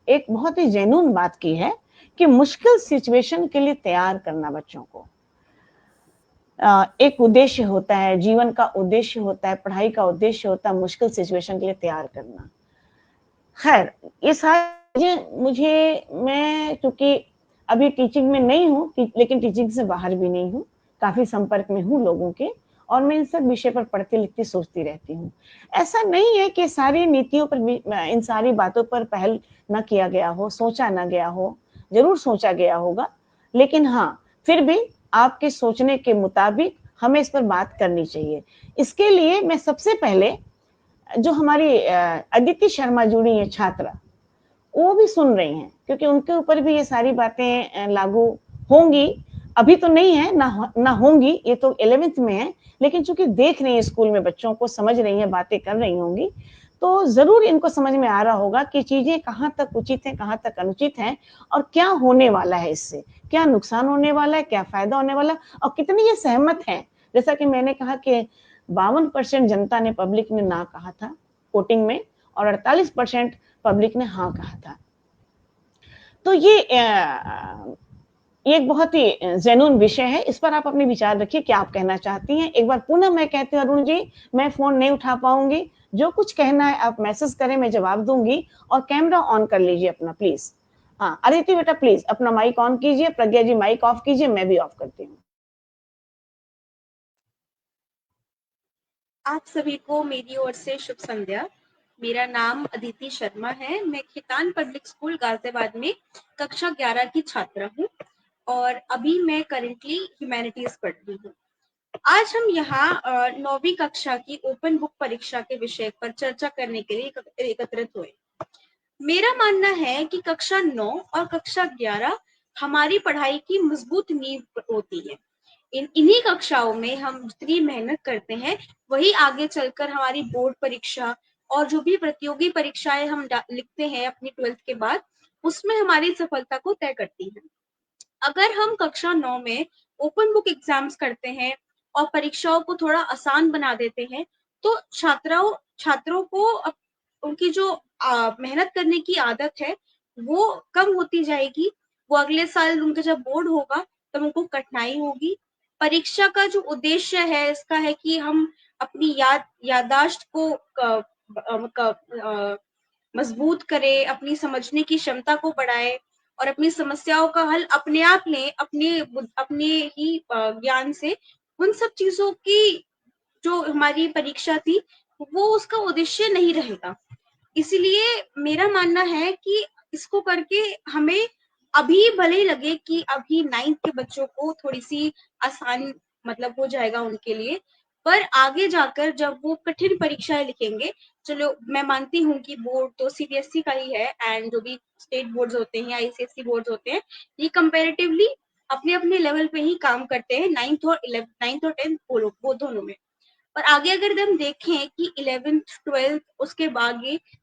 एक बहुत ही जेन्युइन बात की है कि मुश्किल सिचुएशन के लिए तैयार करना बच्चों को। एक उद्देश्य होता है, जीवन का उद्देश्य होता है, पढ़ाई का उद्देश्य होता है मुश्किल सिचुएशन के लिए तैयार करना। खैर ये सारी मैं क्योंकि अभी टीचिंग में नहीं हूँ, लेकिन टीचिंग से बाहर भी नहीं हूँ, काफी संपर्क में हूँ लोगों के, और मैं इन सब विषय पर पढ़ती लिखती सोचती रहती हूँ। ऐसा नहीं है कि सारी नीतियों पर, इन सारी बातों पर पहल न किया गया हो, सोचा न गया हो, जरूर सोचा गया होगा, लेकिन हाँ फिर भी आपके सोचने के मुताबिक हमें इस पर बात करनी चाहिए। इसके लिए मैं सबसे पहले, जो हमारी अदिति शर्मा जुड़ी है छात्रा, वो भी सुन रही हैं, क्योंकि उनके ऊपर भी ये सारी बातें लागू होंगी। अभी तो नहीं है ना होंगी, ये तो 11th में है, लेकिन चूंकि देख रही है स्कूल में बच्चों को, समझ रही है, बातें कर रही होंगी, तो जरूर इनको समझ में आ रहा होगा कि चीजें कहाँ तक उचित है, कहाँ तक अनुचित है, और क्या होने वाला है, इससे क्या नुकसान होने वाला है, क्या फायदा होने वाला, और कितनी ये सहमत है। जैसा कि मैंने कहा कि 52% जनता ने, पब्लिक ने ना कहा था वोटिंग में, और 48% पब्लिक ने हाँ कहा था। तो ये एक बहुत ही जेन्युइन विषय है, इस पर आप अपने विचार रखिए, क्या आप कहना चाहती हैं। एक बार पुनः मैं कहती हूँ अरुण जी, मैं फोन नहीं उठा पाऊंगी, जो कुछ कहना है आप मैसेज करें, मैं जवाब दूंगी। और कैमरा ऑन कर लीजिए अपना प्लीज। हाँ अदिति बेटा प्लीज अपना माइक ऑन कीजिए, प्रज्ञा जी माइक ऑफ कीजिए, मैं भी ऑफ करती हूँ। आप सभी को मेरी ओर से शुभ संध्या। मेरा नाम अदिति शर्मा है। मैं खितान पब्लिक स्कूल गाजियाबाद में कक्षा 11 की छात्रा हूँ और अभी मैं करेंटली ह्यूमैनिटीज पढ़ रही हूँ। आज हम यहाँ 9वीं कक्षा की ओपन बुक परीक्षा के विषय पर चर्चा करने के लिए एकत्रित हुए। मेरा मानना है कि कक्षा 9 और कक्षा 11 हमारी पढ़ाई की मजबूत नींव होती है। इन्हीं कक्षाओं में हम जितनी मेहनत करते हैं वही आगे चलकर हमारी बोर्ड परीक्षा और जो भी प्रतियोगी परीक्षाएं हम लिखते हैं अपनी 12th के बाद, उसमें हमारी सफलता को तय करती है। अगर हम कक्षा 9 में ओपन बुक एग्जाम्स करते हैं और परीक्षाओं को थोड़ा आसान बना देते हैं तो छात्रों को उनकी जो मेहनत करने की आदत है वो कम होती जाएगी। वो अगले साल उनका जब बोर्ड होगा तब उनको कठिनाई होगी। परीक्षा का जो उद्देश्य है इसका है कि हम अपनी याददाश्त को मजबूत करें, अपनी समझने की क्षमता को बढ़ाएं और अपनी समस्याओं का हल अपने आप लें, अपने ही ज्ञान से। उन सब चीजों की जो हमारी परीक्षा थी वो उसका उद्देश्य नहीं रहेगा। इसीलिए मेरा मानना है कि इसको करके हमें अभी भले ही लगे कि अभी 9th के बच्चों को थोड़ी सी आसान मतलब हो जाएगा उनके लिए, पर आगे जाकर जब वो कठिन परीक्षाएं लिखेंगे, चलो मैं मानती हूँ कि बोर्ड तो सीबीएसई का ही है एंड जो भी स्टेट बोर्ड्स होते हैं, आईसीएसई बोर्ड्स होते हैं, ये कंपैरेटिवली अपने अपने लेवल पे ही काम करते हैं 9th और 10th वो दोनों में। और आगे अगर हम देखें कि 11th 12th उसके बाद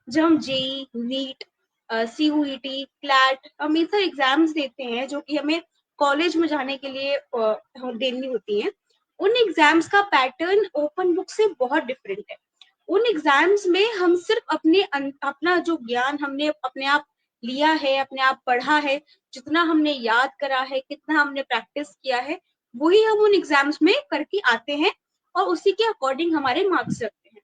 जब हम जेई, नीट, सीयूईटी, क्लैट, हम ये सब एग्जाम्स देते हैं जो कि हमें कॉलेज में जाने के लिए देनी होती है, उन एग्जाम्स का पैटर्न ओपन बुक से बहुत डिफरेंट है। उन एग्जाम्स में हम सिर्फ अपना जो ज्ञान हमने अपने आप लिया है, अपने आप पढ़ा है, जितना हमने याद करा है, कितना हमने प्रैक्टिस किया है, वही हम उन एग्जाम्स में करके आते हैं और उसी के अकॉर्डिंग हमारे मार्क्स रखते हैं।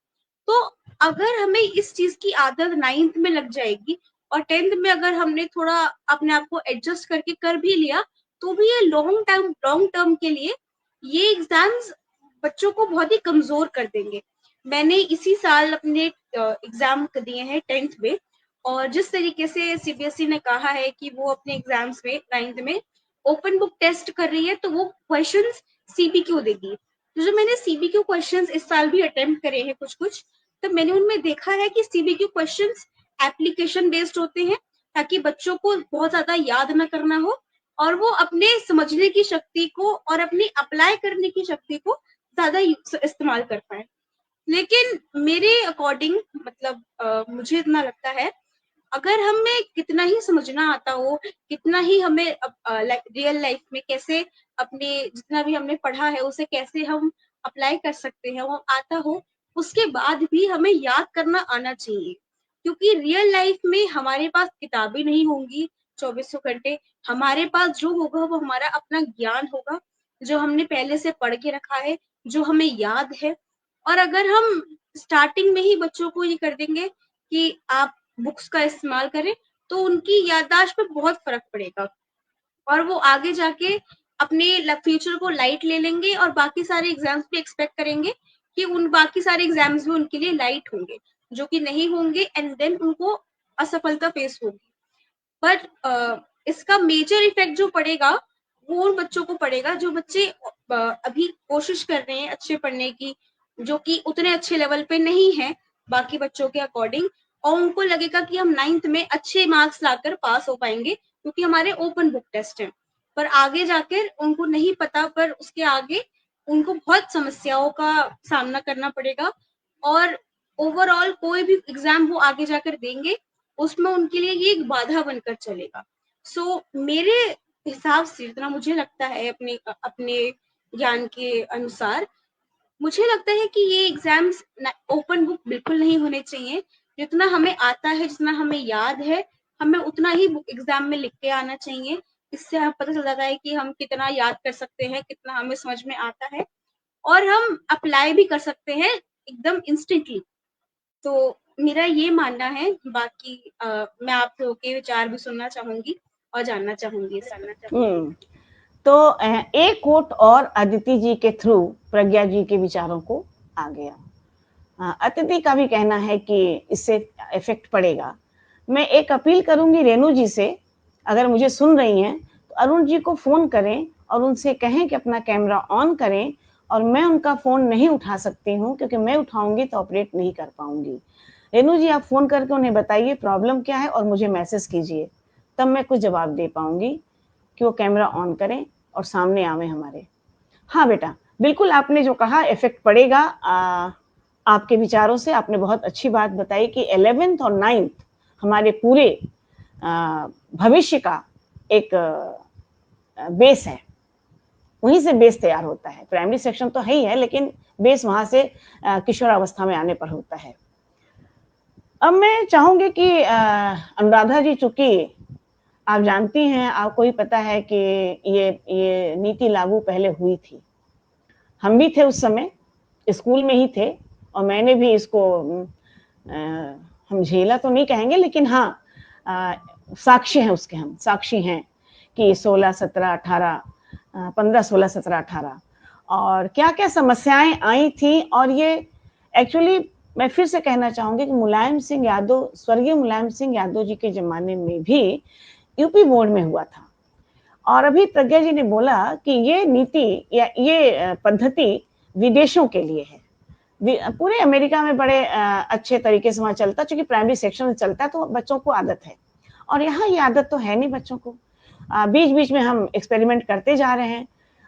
तो अगर हमें इस चीज की आदत 9th में लग जाएगी और 10th में अगर हमने थोड़ा अपने आप को एडजस्ट करके कर भी लिया तो भी ये लॉन्ग टर्म के लिए ये एग्जाम्स बच्चों को बहुत ही कमजोर कर देंगे। मैंने इसी साल अपने एग्जाम दिए हैं 10th में और जिस तरीके से सीबीएसई ने कहा है कि वो अपने एग्जाम्स में 9th में ओपन बुक टेस्ट कर रही है तो वो क्वेश्चंस सीबीक्यू देगी। तो जो मैंने सीबीक्यू क्वेश्चंस इस साल भी अटेम्प्ट करे हैं कुछ तो मैंने उनमें देखा है कि सीबीक्यू क्वेश्चंस एप्लीकेशन बेस्ड होते हैं ताकि बच्चों को बहुत ज्यादा याद ना करना हो और वो अपने समझने की शक्ति को और अपनी अप्लाई करने की शक्ति को ज्यादा इस्तेमाल कर पाए। लेकिन मेरे अकॉर्डिंग मतलब मुझे इतना लगता है अगर हमें कितना ही समझना आता हो, कितना ही हमें रियल लाइफ में कैसे अपने जितना भी हमने पढ़ा है उसे कैसे हम अप्लाई कर सकते हैं वो आता हो, उसके बाद भी हमें याद करना आना चाहिए। क्योंकि रियल लाइफ में हमारे पास किताबें नहीं होंगी 2400 घंटे, हमारे पास जो होगा वो हमारा अपना ज्ञान होगा जो हमने पहले से पढ़ के रखा है, जो हमें याद है। और अगर हम स्टार्टिंग में ही बच्चों को ये कर देंगे कि आप बुक्स का इस्तेमाल करें तो उनकी याददाश्त पे बहुत फर्क पड़ेगा और वो आगे जाके अपने फ्यूचर को लाइट ले लेंगे और बाकी सारे एग्जाम्स भी एक्सपेक्ट करेंगे कि उन बाकी सारे एग्जाम्स भी उनके लिए लाइट होंगे, जो कि नहीं होंगे एंड देन उनको असफलता फेस होगी। बट इसका मेजर इफेक्ट जो पड़ेगा वो उन बच्चों को पड़ेगा जो बच्चे अभी कोशिश कर रहे हैं अच्छे पढ़ने की, जो कि उतने अच्छे लेवल पे नहीं है बाकी बच्चों के अकॉर्डिंग, और उनको लगेगा कि हम 9th में अच्छे मार्क्स लाकर पास हो पाएंगे क्योंकि हमारे ओपन बुक टेस्ट हैं। पर आगे जाकर उनको नहीं पता, पर उसके आगे उनको बहुत समस्याओं का सामना करना पड़ेगा और ओवरऑल कोई भी एग्जाम वो आगे जाकर देंगे उसमें उनके लिए ये एक बाधा बनकर चलेगा। सो मेरे हिसाब से जितना मुझे लगता है अपने अपने ज्ञान के अनुसार, मुझे लगता है कि ये एग्जाम्स ओपन बुक बिल्कुल नहीं होने चाहिए। जितना हमें आता है, जितना हमें याद है, हमें उतना ही बुक एग्जाम में लिख के आना चाहिए। इससे हमें पता चल जाता है कि हम कितना याद कर सकते हैं, कितना हमें समझ में आता है और हम अप्लाई भी कर सकते हैं एकदम इंस्टेंटली। तो मेरा ये मानना है। बाकी मैं आप लोगों के विचार भी सुनना चाहूंगी और जानना चाहूंगी। तो एक कोट और अदिति जी के थ्रू प्रज्ञा जी के विचारों को आ गया। अतिथि का भी कहना है कि इससे इफेक्ट पड़ेगा। मैं एक अपील करूंगी रेणु जी से, अगर मुझे सुन रही हैं तो अरुण जी को फ़ोन करें और उनसे कहें कि अपना कैमरा ऑन करें, और मैं उनका फ़ोन नहीं उठा सकती हूँ क्योंकि मैं उठाऊंगी तो ऑपरेट नहीं कर पाऊंगी। रेणु जी, आप फ़ोन करके उन्हें बताइए प्रॉब्लम क्या है और मुझे मैसेज कीजिए, तब मैं कुछ जवाब दे पाऊंगी कि वो कैमरा ऑन करें और सामने आवे हमारे। हाँ बेटा, बिल्कुल आपने जो कहा इफेक्ट पड़ेगा। आपके विचारों से आपने बहुत अच्छी बात बताई कि 11th और 9th हमारे पूरे भविष्य का एक बेस है, वहीं से बेस तैयार होता है। प्राइमरी सेक्शन तो है ही है, लेकिन बेस वहां से किशोरावस्था में आने पर होता है। अब मैं चाहूंगी कि अनुराधा जी, चूंकि आप जानती हैं, आपको ही पता है कि ये नीति लागू पहले हुई थी, हम भी थे उस समय, स्कूल में ही थे, और मैंने भी इसको हम झेला तो नहीं कहेंगे, लेकिन हाँ साक्षी हैं उसके, हम साक्षी हैं कि 16, 17, 18, 15, 16, 17, 18 और क्या क्या समस्याएं आई थी। और ये एक्चुअली मैं फिर से कहना चाहूंगी कि मुलायम सिंह यादव, स्वर्गीय मुलायम सिंह यादव जी के जमाने में भी यूपी बोर्ड में हुआ था। और अभी प्रज्ञा जी ने बोला कि ये नीति या ये पद्धति विदेशों के लिए है, पूरे अमेरिका में बड़े अच्छे तरीके से वहां चलता, क्योंकि प्राइमरी सेक्शन में चलता है तो बच्चों को आदत है। और यहाँ ये आदत तो है नहीं बच्चों को, बीच बीच में हम एक्सपेरिमेंट करते जा रहे हैं।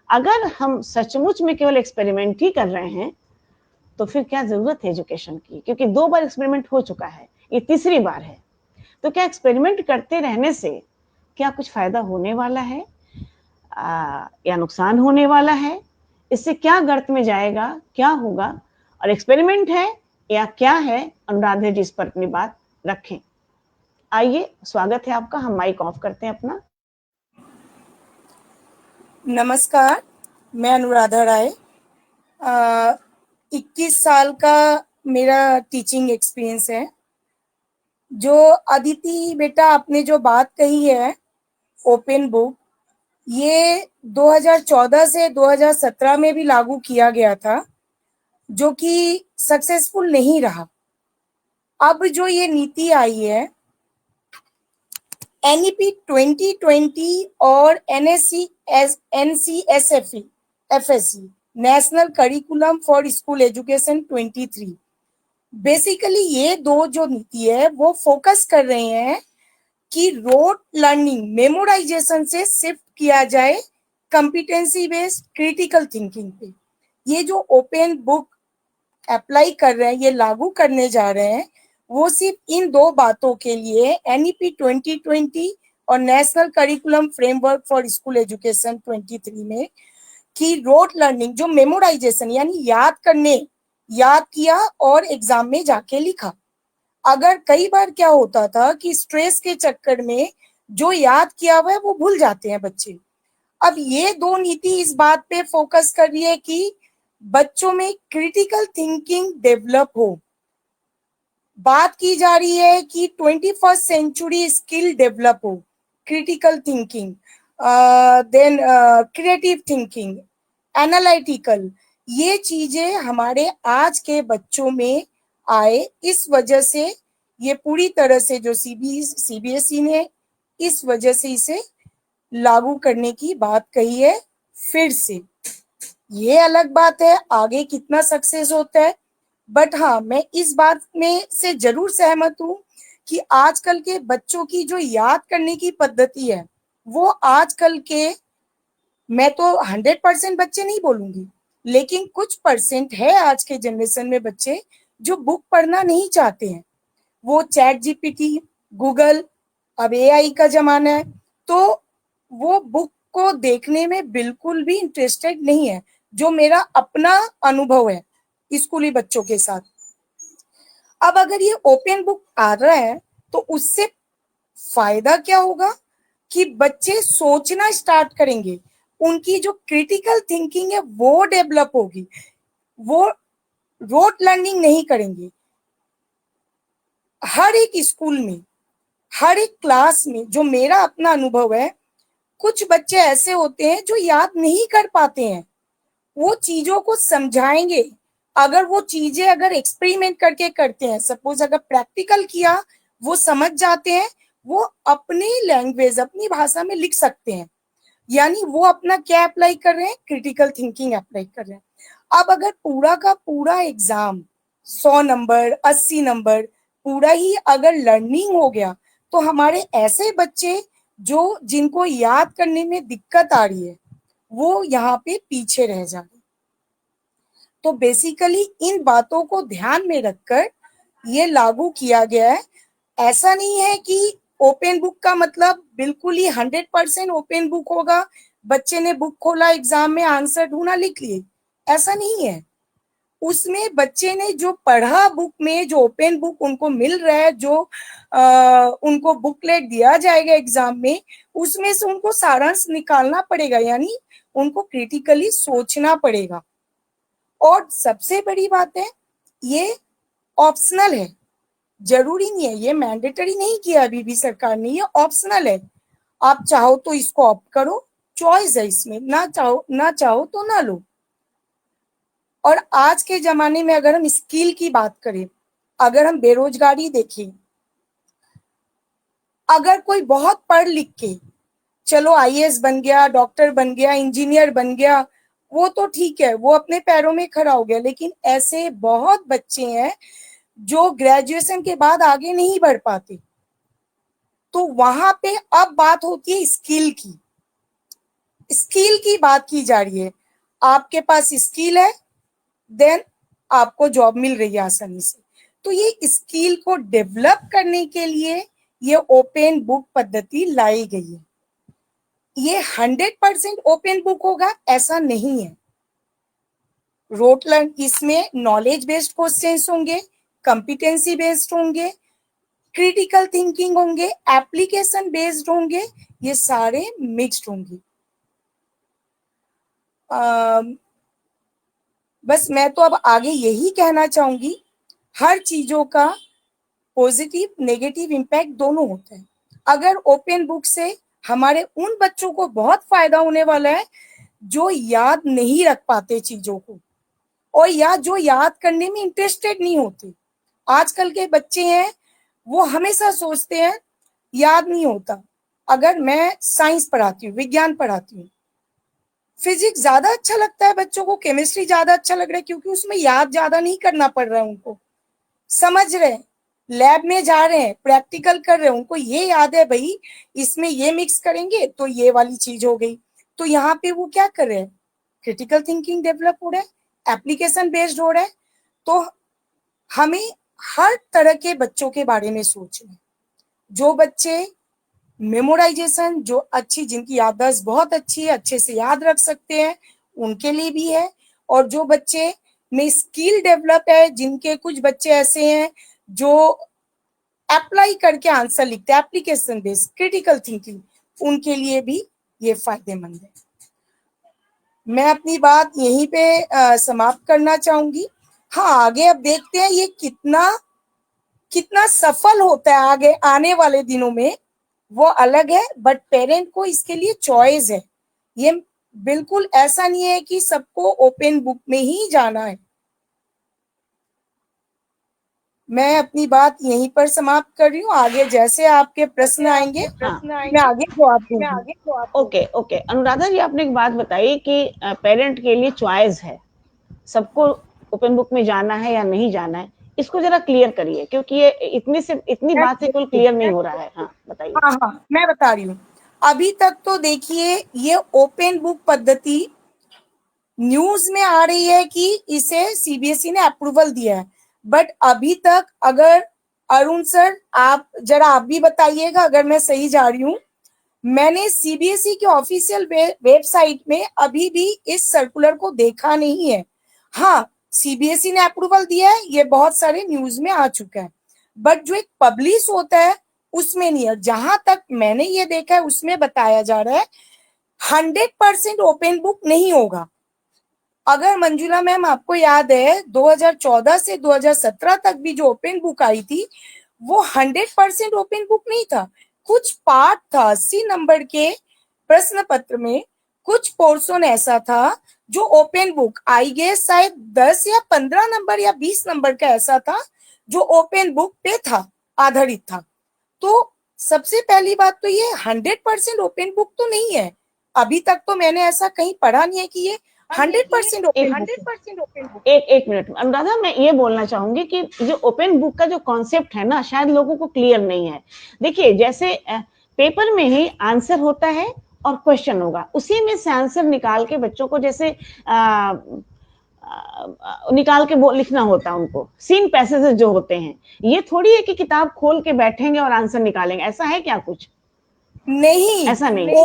अगर हम सचमुच में केवल एक्सपेरिमेंट ही कर रहे हैं तो फिर क्या जरूरत है एजुकेशन की, क्योंकि 2 बार एक्सपेरिमेंट हो चुका है, ये तीसरी बार है। तो क्या एक्सपेरिमेंट करते रहने से क्या कुछ फायदा होने वाला है या नुकसान होने वाला है? इससे क्या गर्त में जाएगा, क्या होगा, और एक्सपेरिमेंट है या क्या है? अनुराधा जी इस पर अपनी बात रखें। आइए, स्वागत है आपका, हम माइक ऑफ करते हैं अपना। नमस्कार, मैं अनुराधा राय। 21 साल का मेरा टीचिंग एक्सपीरियंस है। जो अदिति बेटा आपने जो बात कही है ओपन बुक, ये 2014 से 2017 में भी लागू किया गया था, जो कि सक्सेसफुल नहीं रहा। अब जो ये नीति आई है NEP 2020 और NCSFE FSE national curriculum for school education 23, basically ये दो जो नीति है वो फोकस कर रहे हैं कि रोट लर्निंग मेमोराइजेशन से शिफ्ट किया जाए कॉम्पिटेंसी बेस्ड क्रिटिकल थिंकिंग पे। ये जो ओपन बुक अप्लाई कर रहे हैं, ये लागू करने जा रहे हैं, वो सिर्फ इन 2 बातों के लिए NEP 2020 और national curriculum framework for school education 23 में कि रोट लर्निंग जो मेमोराइजेशन यानी याद किया और एग्जाम में जाके लिखा। अगर कई बार क्या होता था कि स्ट्रेस के चक्कर में जो याद किया हुआ है वो भूल जाते हैं बच्चे। अब ये 2 नीति इस बात पे फोकस कर रही है कि बच्चों में क्रिटिकल थिंकिंग डेवलप हो। बात की जा रही है कि 21st सेंचुरी स्किल डेवलप हो, critical thinking, then creative thinking, analytical, ये चीजें हमारे आज के बच्चों में आए। इस वजह से ये पूरी तरह से जो CBSE ने इस वजह से इसे लागू करने की बात कही है। फिर से ये अलग बात है आगे कितना सक्सेस होता है, बट हाँ मैं इस बात में से जरूर सहमत हूँ कि आजकल के बच्चों की जो याद करने की पद्धति है वो आजकल के, मैं तो 100% बच्चे नहीं बोलूंगी, लेकिन कुछ परसेंट है आज के जनरेशन में बच्चे जो बुक पढ़ना नहीं चाहते हैं। वो ChatGPT, गूगल, अब AI का जमाना है, तो वो बुक को देखने में बिल्कुल भी इंटरेस्टेड नहीं है, जो मेरा अपना अनुभव है स्कूली बच्चों के साथ। अब अगर ये ओपन बुक आ रहा है तो उससे फायदा क्या होगा कि बच्चे सोचना स्टार्ट करेंगे, उनकी जो क्रिटिकल थिंकिंग है वो डेवलप होगी, वो रोट लर्निंग नहीं करेंगे। हर एक स्कूल में, हर एक क्लास में, जो मेरा अपना अनुभव है, कुछ बच्चे ऐसे होते हैं जो याद नहीं कर पाते हैं, वो चीजों को समझाएंगे, अगर वो चीजें अगर एक्सपेरिमेंट करके करते हैं, सपोज अगर प्रैक्टिकल किया, वो समझ जाते हैं, वो अपनी लैंग्वेज अपनी भाषा में लिख सकते हैं। यानी वो अपना क्या अप्लाई कर रहे हैं, क्रिटिकल थिंकिंग अप्लाई कर रहे हैं। अब अगर पूरा का पूरा एग्जाम 100 नंबर 80 नंबर पूरा ही अगर लर्निंग हो गया, तो हमारे ऐसे बच्चे जो जिनको याद करने में दिक्कत आ रही है, वो यहाँ पे पीछे रह जाए। तो बेसिकली इन बातों को ध्यान में रखकर ये लागू किया गया है। ऐसा नहीं है कि ओपन बुक का मतलब बिल्कुल ही 100% ओपन बुक होगा, बच्चे ने बुक खोला, एग्जाम में आंसर ढूंढा, लिख लिए, ऐसा नहीं है। उसमें बच्चे ने जो पढ़ा बुक में, जो ओपन बुक उनको मिल रहा है, जो उनको बुकलेट दिया जाएगा एग्जाम में, उसमें से उनको सारांश निकालना पड़ेगा, यानी उनको क्रिटिकली सोचना पड़ेगा। और सबसे बड़ी बात है, ये ऑप्शनल है, जरूरी नहीं है, ये मैंडेटरी नहीं किया अभी भी सरकार ने, ये ऑप्शनल है। आप चाहो तो इसको ऑप्ट करो, चॉइस है इसमें, ना चाहो तो ना लो। और आज के जमाने में अगर हम स्किल की बात करें, अगर हम बेरोजगारी देखें, अगर कोई बहुत पढ़ लिख के चलो आईएएस बन गया, डॉक्टर बन गया, इंजीनियर बन गया, वो तो ठीक है, वो अपने पैरों में खड़ा हो गया। लेकिन ऐसे बहुत बच्चे हैं जो ग्रेजुएशन के बाद आगे नहीं बढ़ पाते। तो वहां पे अब बात होती है स्किल की, स्किल की बात की जा रही है। आपके पास स्किल है, देन आपको जॉब मिल रही है आसानी से। तो ये स्किल को डेवलप करने के लिए ये ओपन बुक पद्धति लाई गई है। ये 100% ओपन बुक होगा ऐसा नहीं है। रोट लर्न, इसमें नॉलेज बेस्ड क्वेश्चंस होंगे, कंपिटेंसी बेस्ड होंगे, क्रिटिकल थिंकिंग होंगे, एप्लीकेशन बेस्ड होंगे, ये सारे मिक्स्ड होंगे। बस मैं तो अब आगे यही कहना चाहूंगी, हर चीजों का पॉजिटिव नेगेटिव इम्पैक्ट दोनों होता है। अगर ओपन बुक से हमारे उन बच्चों को बहुत फायदा होने वाला है जो याद नहीं रख पाते चीजों को, और या जो याद करने में इंटरेस्टेड नहीं होते। आजकल के बच्चे हैं वो हमेशा सोचते हैं याद नहीं होता। अगर मैं साइंस पढ़ाती हूँ, विज्ञान पढ़ाती हूँ, फिजिक्स ज्यादा अच्छा लगता है बच्चों को, केमिस्ट्री ज्यादा अच्छा लग रहा है, क्योंकि उसमें याद ज्यादा नहीं करना पड़ रहा है, उनको समझ रहे हैं, लैब में जा रहे हैं, प्रैक्टिकल कर रहे हैं, उनको ये याद है भाई इसमें ये मिक्स करेंगे तो ये वाली चीज हो गई। तो यहाँ पे वो क्या कर रहे हैं, क्रिटिकल थिंकिंग डेवलप हो रहा है, एप्लीकेशन बेस्ड हो रहा है। तो हमें हर तरह के बच्चों के बारे में सोचना है। जो बच्चे मेमोराइजेशन, जो अच्छी, जिनकी याददाश्त बहुत अच्छी है, अच्छे से याद रख सकते हैं, उनके लिए भी है। और जो बच्चे में स्किल डेवलप है, जिनके कुछ बच्चे ऐसे हैं जो अप्लाई करके आंसर लिखते हैं, एप्लीकेशन बेस्ड क्रिटिकल थिंकिंग, उनके लिए भी ये फायदेमंद है। मैं अपनी बात यहीं पे समाप्त करना चाहूंगी। हाँ, आगे अब देखते हैं ये कितना सफल होता है आगे आने वाले दिनों में, वो अलग है। बट पेरेंट को इसके लिए चॉइस है, ये बिल्कुल ऐसा नहीं है कि सबको ओपन बुक में ही जाना है। मैं अपनी बात यहीं पर समाप्त कर रही हूँ। आगे जैसे आपके प्रश्न आएंगे मैं आगे जवाब दूंगी। ओके ओके, अनुराधा जी आपने एक बात बताई कि पेरेंट के लिए चॉइस है, सबको ओपन बुक में जाना है या नहीं जाना है, इसको जरा क्लियर करिए, क्योंकि ये इतनी बात से कुल क्लियर नहीं हो रहा है। हाँ बताइए। हाँ, मैं बता रही हूँ। अभी तक तो देखिए ये ओपन बुक पद्धति न्यूज में आ रही है कि इसे सीबीएसई ने अप्रूवल दिया है, बट अभी तक, अगर अरुण सर आप जरा आप भी बताइएगा अगर मैं सही जा रही हूँ, मैंने सीबीएसई के ऑफिशियल वेबसाइट में अभी भी इस सर्कुलर को देखा नहीं है। हाँ, सीबीएसई ने अप्रूवल दिया है, ये बहुत सारे न्यूज में आ चुका है, बट जो एक पब्लिश होता है उसमें नहीं है। जहां तक मैंने ये देखा है उसमें बताया जा रहा है 100% ओपन बुक नहीं होगा। अगर मंजुला मैम आपको याद है 2014 से 2017 तक भी जो ओपन बुक आई थी वो 100% ओपन बुक नहीं था। कुछ पार्ट था 80 नंबर के प्रश्न पत्र में, कुछ पोर्शन ऐसा था जो ओपन बुक आई गेस शायद 10 या 15 नंबर या 20 नंबर का ऐसा था जो ओपन बुक पे था, आधारित था। तो सबसे पहली बात तो ये 100% ओपन बुक तो नहीं है, अभी तक तो मैंने ऐसा कहीं पढ़ा नहीं है कि ये 100% ओपन बुक। एक मिनट अनुराधा, मैं ये बोलना चाहूंगी कि जो ओपन बुक का जो कॉन्सेप्ट है ना, शायद लोगों को क्लियर नहीं है। देखिए, जैसे पेपर में ही आंसर होता है और क्वेश्चन होगा, उसी में से आंसर निकाल के बच्चों को जैसे निकाल के वो लिखना होता है उनको, सीन पैसेजेस जो होते हैं। ये थोड़ी है कि किताब खोल के बैठेंगे और आंसर निकालेंगे, ऐसा है क्या कुछ? नहीं, ऐसा नहीं।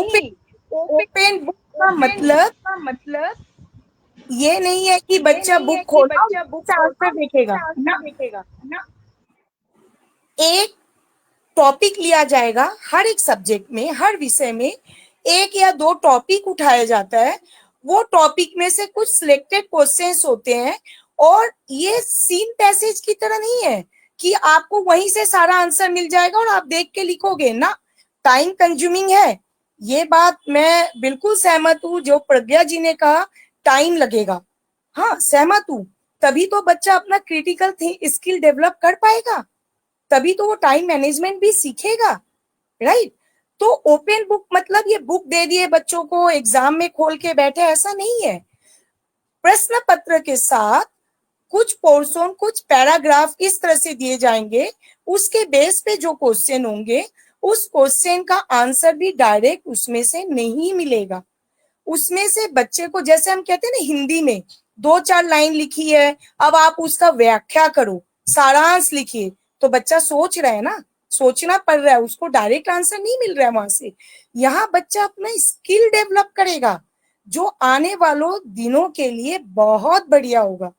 ओपन बुक का मतलब ये नहीं है कि बच्चा बुक खोला आंसर देखेगा ना। एक टॉपिक लिया जाएगा, हर एक सब्जेक्ट में, हर विषय में एक या दो टॉपिक उठाया जाता है, वो टॉपिक में से कुछ सिलेक्टेड क्वेश्चंस होते हैं, और ये सीन पैसेज की तरह नहीं है कि आपको वहीं से सारा आंसर मिल जाएगा और आप देख के लिखोगे ना। टाइम कंज्यूमिंग है, ये बात मैं बिल्कुल सहमत हूँ। जो प्रज्ञा जी ने कहा टाइम लगेगा, हाँ सहमत हूँ, तभी तो बच्चा अपना क्रिटिकल स्किल डेवलप कर पाएगा, तभी तो वो टाइम मैनेजमेंट भी सीखेगा, राइट। तो ओपन बुक मतलब ये बुक दे दिए बच्चों को एग्जाम में खोल के बैठे, ऐसा नहीं है। प्रश्न पत्र के साथ कुछ पोर्शन, कुछ पैराग्राफ इस तरह से दिए जाएंगे, उसके बेस पे जो क्वेश्चन होंगे उस क्वेश्चन का आंसर भी डायरेक्ट उसमें से नहीं मिलेगा। उसमें से बच्चे को, जैसे हम कहते हैं ना हिंदी में 2-4 लाइन लिखी है, अब आप उसका व्याख्या करो, सारांश लिखिए, तो बच्चा सोच रहा है ना, सोचना पड़ रहा है, उसको डायरेक्ट आंसर नहीं मिल रहा है वहां से। यहाँ बच्चा अपना स्किल डेवलप करेगा जो आने वालों दिनों के लिए बहुत बढ़िया होगा।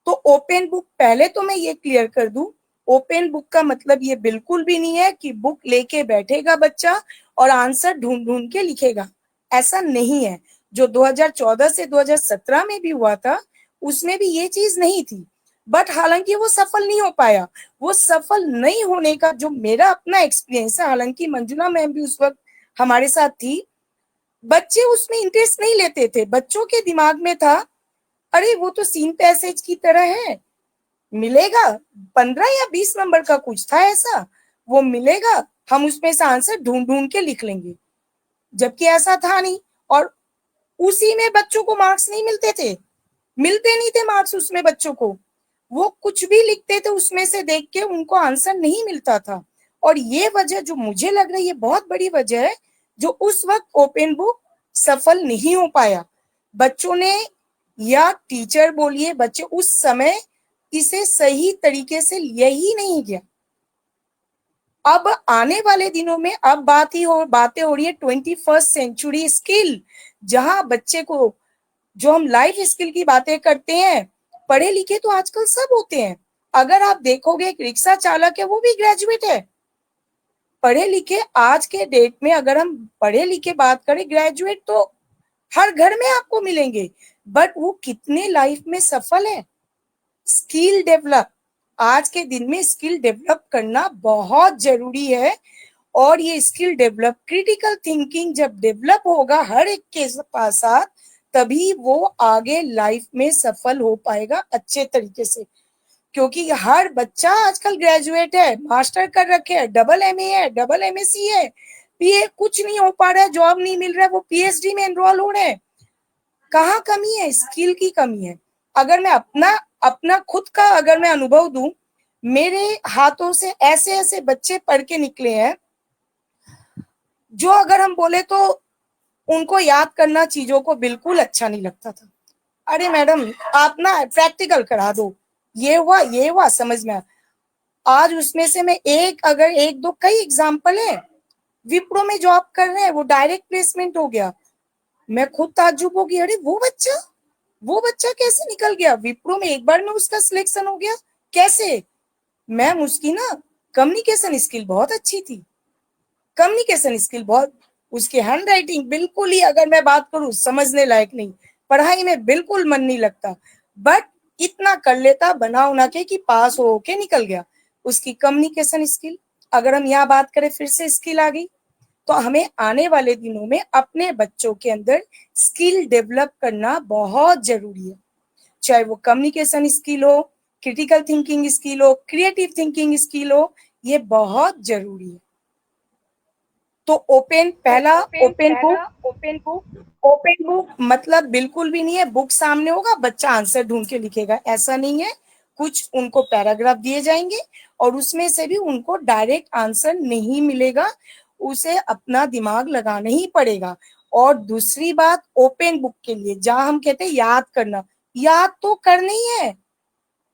तो ओपन बुक, पहले तो मैं ये क्लियर कर दूं, ओपन बुक का मतलब ये बिल्कुल भी नहीं है कि बुक लेके बैठेगा बच्चा और आंसर ढूंढ ढूंढ के लिखेगा, ऐसा नहीं है। जो 2014 से 2017 में भी हुआ था उसमें भी ये चीज नहीं थी, बट हालांकि वो सफल नहीं हो पाया। वो सफल नहीं होने का जो मेरा अपना एक्सपीरियंस है, हालांकि मंजुला मैम भी उस वक्त हमारे साथ थी, बच्चे उसमें इंटरेस्ट नहीं लेते थे। बच्चों के दिमाग में था अरे वो तो सीन पैसेज की तरह है, मिलेगा 15 या 20 नंबर का कुछ था ऐसा, वो मिलेगा, हम उसमें से आंसर ढूंढ ढूंढ के लिख लेंगे, जबकि ऐसा था नहीं। और उसी में बच्चों को मार्क्स नहीं मिलते थे, मिलते नहीं थे मार्क्स उसमें बच्चों को, वो कुछ भी लिखते थे उसमें से देख के, उनको आंसर नहीं मिलता था। और ये वजह जो मुझे लग रही है बहुत बड़ी वजह है, जो उस वक्त ओपन बुक सफल नहीं हो पाया। बच्चों ने या टीचर बोलिए, बच्चे उस समय इसे सही तरीके से लिया ही नहीं गया। अब आने वाले दिनों में अब बातें हो रही है 21st सेंचुरी स्किल, जहां बच्चे को, जो हम लाइफ स्किल की बातें करते हैं, पढ़े लिखे तो आजकल सब होते हैं। अगर आप देखोगे एक रिक्शा चालक है, वो भी ग्रेजुएट है। पढ़े लिखे आज के डेट में, अगर हम पढ़े लिखे बात करें, ग्रेजुएट तो हर घर में आपको मिलेंगे, बट वो कितने लाइफ में सफल है। स्किल डेवलप, आज के दिन में स्किल डेवलप करना बहुत जरूरी है। और ये स्किल डेवलप, क्रिटिकल थिंकिंग जब डेवलप होगा हर एक के साथ, तभी वो आगे लाइफ में सफल हो पाएगा अच्छे तरीके से। क्योंकि हर बच्चा आजकल ग्रेजुएट है, मास्टर कर रखे है, डबल एमए है, डबल एमएससी है, पीए, कुछ नहीं हो पा रहा है, जॉब नहीं मिल रहा है, वो पीएचडी में एनरोल हो रहे हैं। कहाँ कमी है? स्किल की कमी है। अगर मैं अपना खुद का अगर मैं अनुभव दूं, मेरे हाथों से ऐसे ऐसे बच्चे पढ़ के निकले हैं जो अगर हम बोले तो उनको याद करना चीजों को बिल्कुल अच्छा नहीं लगता था। अरे मैडम आप ना प्रैक्टिकल करा दो, ये हुआ समझ में। आज उसमें से मैं अगर एक दो कई एग्जाम्पल है, विप्रो में जॉब कर रहे हैं, वो डायरेक्ट प्लेसमेंट हो गया। मैं खुद ताज्जुब हो गई, अरे वो बच्चा कैसे निकल गया विप्रो में, एक बार में उसका सिलेक्शन हो गया कैसे? मैम उसकी ना कम्युनिकेशन स्किल बहुत अच्छी थी, कम्युनिकेशन स्किल बहुत, उसकी हैंड राइटिंग बिल्कुल ही, अगर मैं बात करूं, समझने लायक नहीं, पढ़ाई में बिल्कुल मन नहीं लगता, बट इतना कर लेता बना उना के कि पास हो के निकल गया। उसकी कम्युनिकेशन स्किल, अगर हम यहाँ बात करें फिर से स्किल आ गई, तो हमें आने वाले दिनों में अपने बच्चों के अंदर स्किल डेवलप करना बहुत जरूरी है, चाहे वो कम्युनिकेशन स्किल हो, क्रिटिकल थिंकिंग स्किल हो, क्रिएटिव थिंकिंग स्किल हो, ये बहुत जरूरी है। तो ओपन बुक मतलब बिल्कुल भी नहीं है बुक सामने होगा बच्चा आंसर ढूंढ के लिखेगा, ऐसा नहीं है। कुछ उनको पैराग्राफ दिए जाएंगे और उसमें से भी उनको डायरेक्ट आंसर नहीं मिलेगा, उसे अपना दिमाग लगाना ही पड़ेगा। और दूसरी बात, ओपन बुक के लिए जहां हम कहते हैं याद करना, याद तो करनी है,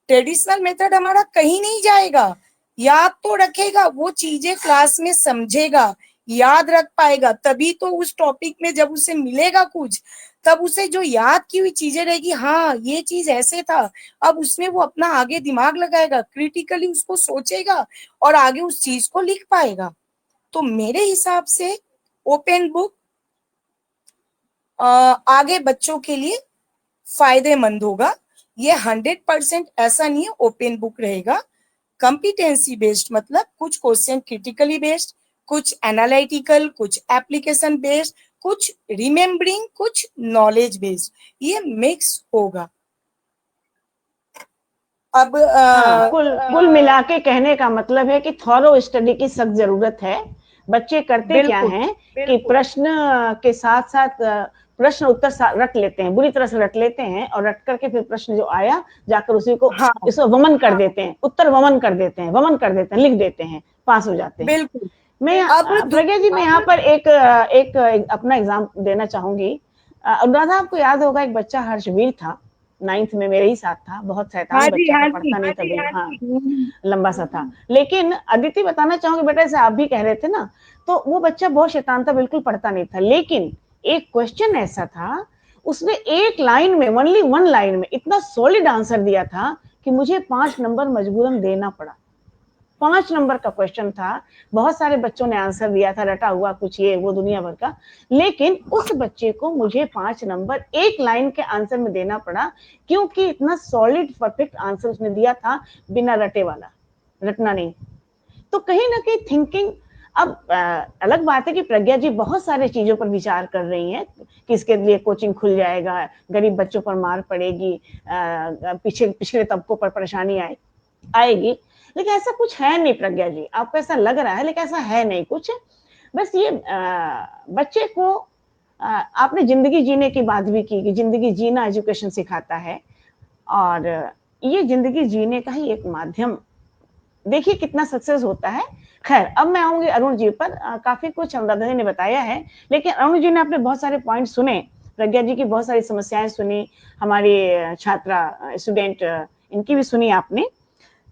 ट्रेडिशनल मेथड हमारा कहीं नहीं जाएगा, याद तो रखेगा, वो चीजें क्लास में समझेगा, याद रख पाएगा, तभी तो उस टॉपिक में जब उसे मिलेगा कुछ, तब उसे जो याद की हुई चीजें रहेगी, हाँ ये चीज ऐसे था, अब उसमें वो अपना आगे दिमाग लगाएगा, क्रिटिकली उसको सोचेगा और आगे उस चीज को लिख पाएगा। तो मेरे हिसाब से ओपन बुक आगे बच्चों के लिए फायदेमंद होगा। ये 100% ऐसा नहीं है ओपन बुक रहेगा, कॉम्पिटेंसी बेस्ड, मतलब कुछ क्वेश्चन क्रिटिकली बेस्ड, कुछ एनालिटिकल, कुछ एप्लीकेशन बेस्ड, कुछ रिमेम्बरिंग, कुछ नॉलेज बेस्ड, ये मिक्स होगा। अब हाँ, कुल मिला के कहने का मतलब है कि थॉरो स्टडी की सख्त जरूरत है। बच्चे करते क्या हैं कि प्रश्न के साथ साथ प्रश्न उत्तर रट लेते हैं, बुरी तरह से रट लेते हैं, और रट करके फिर प्रश्न जो आया जाकर उसी को इसको वमन कर देते हैं, उत्तर वमन कर देते हैं, लिख देते हैं, पास हो जाते हैं। बिल्कुल। मैं प्रज्ञा जी, मैं यहाँ पर एक अपना एग्जाम देना चाहूंगी। अनुराधा, आपको याद होगा एक बच्चा हर्षवीर था, 9th में मेरे ही साथ था, बहुत शैतान बच्चा था, पढ़ता नहीं था, हाँ लंबा सा था। लेकिन अदिति बताना चाहूंगी बेटा, जैसे आप भी कह रहे थे ना, तो वो बच्चा बहुत शैतान था, बिल्कुल पढ़ता नहीं था, लेकिन एक क्वेश्चन ऐसा था, उसने एक लाइन में, ओनली 1 लाइन में इतना सॉलिड आंसर दिया था कि मुझे 5 नंबर मजबूरन देना पड़ा। 5 नंबर का क्वेश्चन था, बहुत सारे बच्चों ने आंसर दिया था, रटा हुआ कुछ ये वो दुनिया भर का, लेकिन उस बच्चे को मुझे 5 नंबर एक लाइन के आंसर में देना पड़ा, क्योंकि इतना सॉलिड परफेक्ट आंसर उसने दिया था, बिना रटे वाला, रटना नहीं। तो कहीं ना कहीं थिंकिंग, अब अलग बात है कि प्रज्ञा जी बहुत सारे चीजों पर विचार कर रही हैं कि इसके लिए कोचिंग खुल जाएगा, गरीब बच्चों पर मार पड़ेगी, पिछले तबकों पर परेशानी आएगी, लेकिन ऐसा कुछ है नहीं प्रज्ञा जी, आपको ऐसा लग रहा है, लेकिन ऐसा है नहीं कुछ। बस ये बच्चे को आपने जिंदगी जीने की बात भी की कि जिंदगी जीना एजुकेशन सिखाता है, और ये जिंदगी जीने का ही एक माध्यम, देखिए कितना सक्सेस होता है। खैर, अब मैं आऊंगी अरुण जी पर। काफी कुछ अनुराधा जी ने बताया है, लेकिन अरुण जी ने अपने बहुत सारे पॉइंट सुने, प्रज्ञा जी की बहुत सारी समस्याएं सुनी, हमारी छात्रा स्टूडेंट इनकी भी सुनी आपने।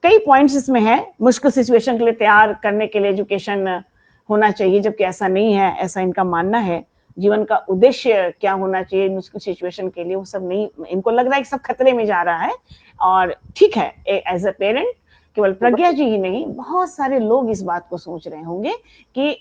कई पॉइंट्स इसमें है, मुश्किल सिचुएशन के लिए तैयार करने के लिए एजुकेशन होना चाहिए, जबकि ऐसा नहीं है, ऐसा इनका मानना है। जीवन का उद्देश्य क्या होना चाहिए मुश्किल सिचुएशन के लिए, वो सब नहीं, इनको लग रहा है कि सब खतरे में जा रहा है। और ठीक है, एज अ पेरेंट केवल प्रज्ञा जी ही नहीं, बहुत सारे लोग इस बात को सोच रहे होंगे कि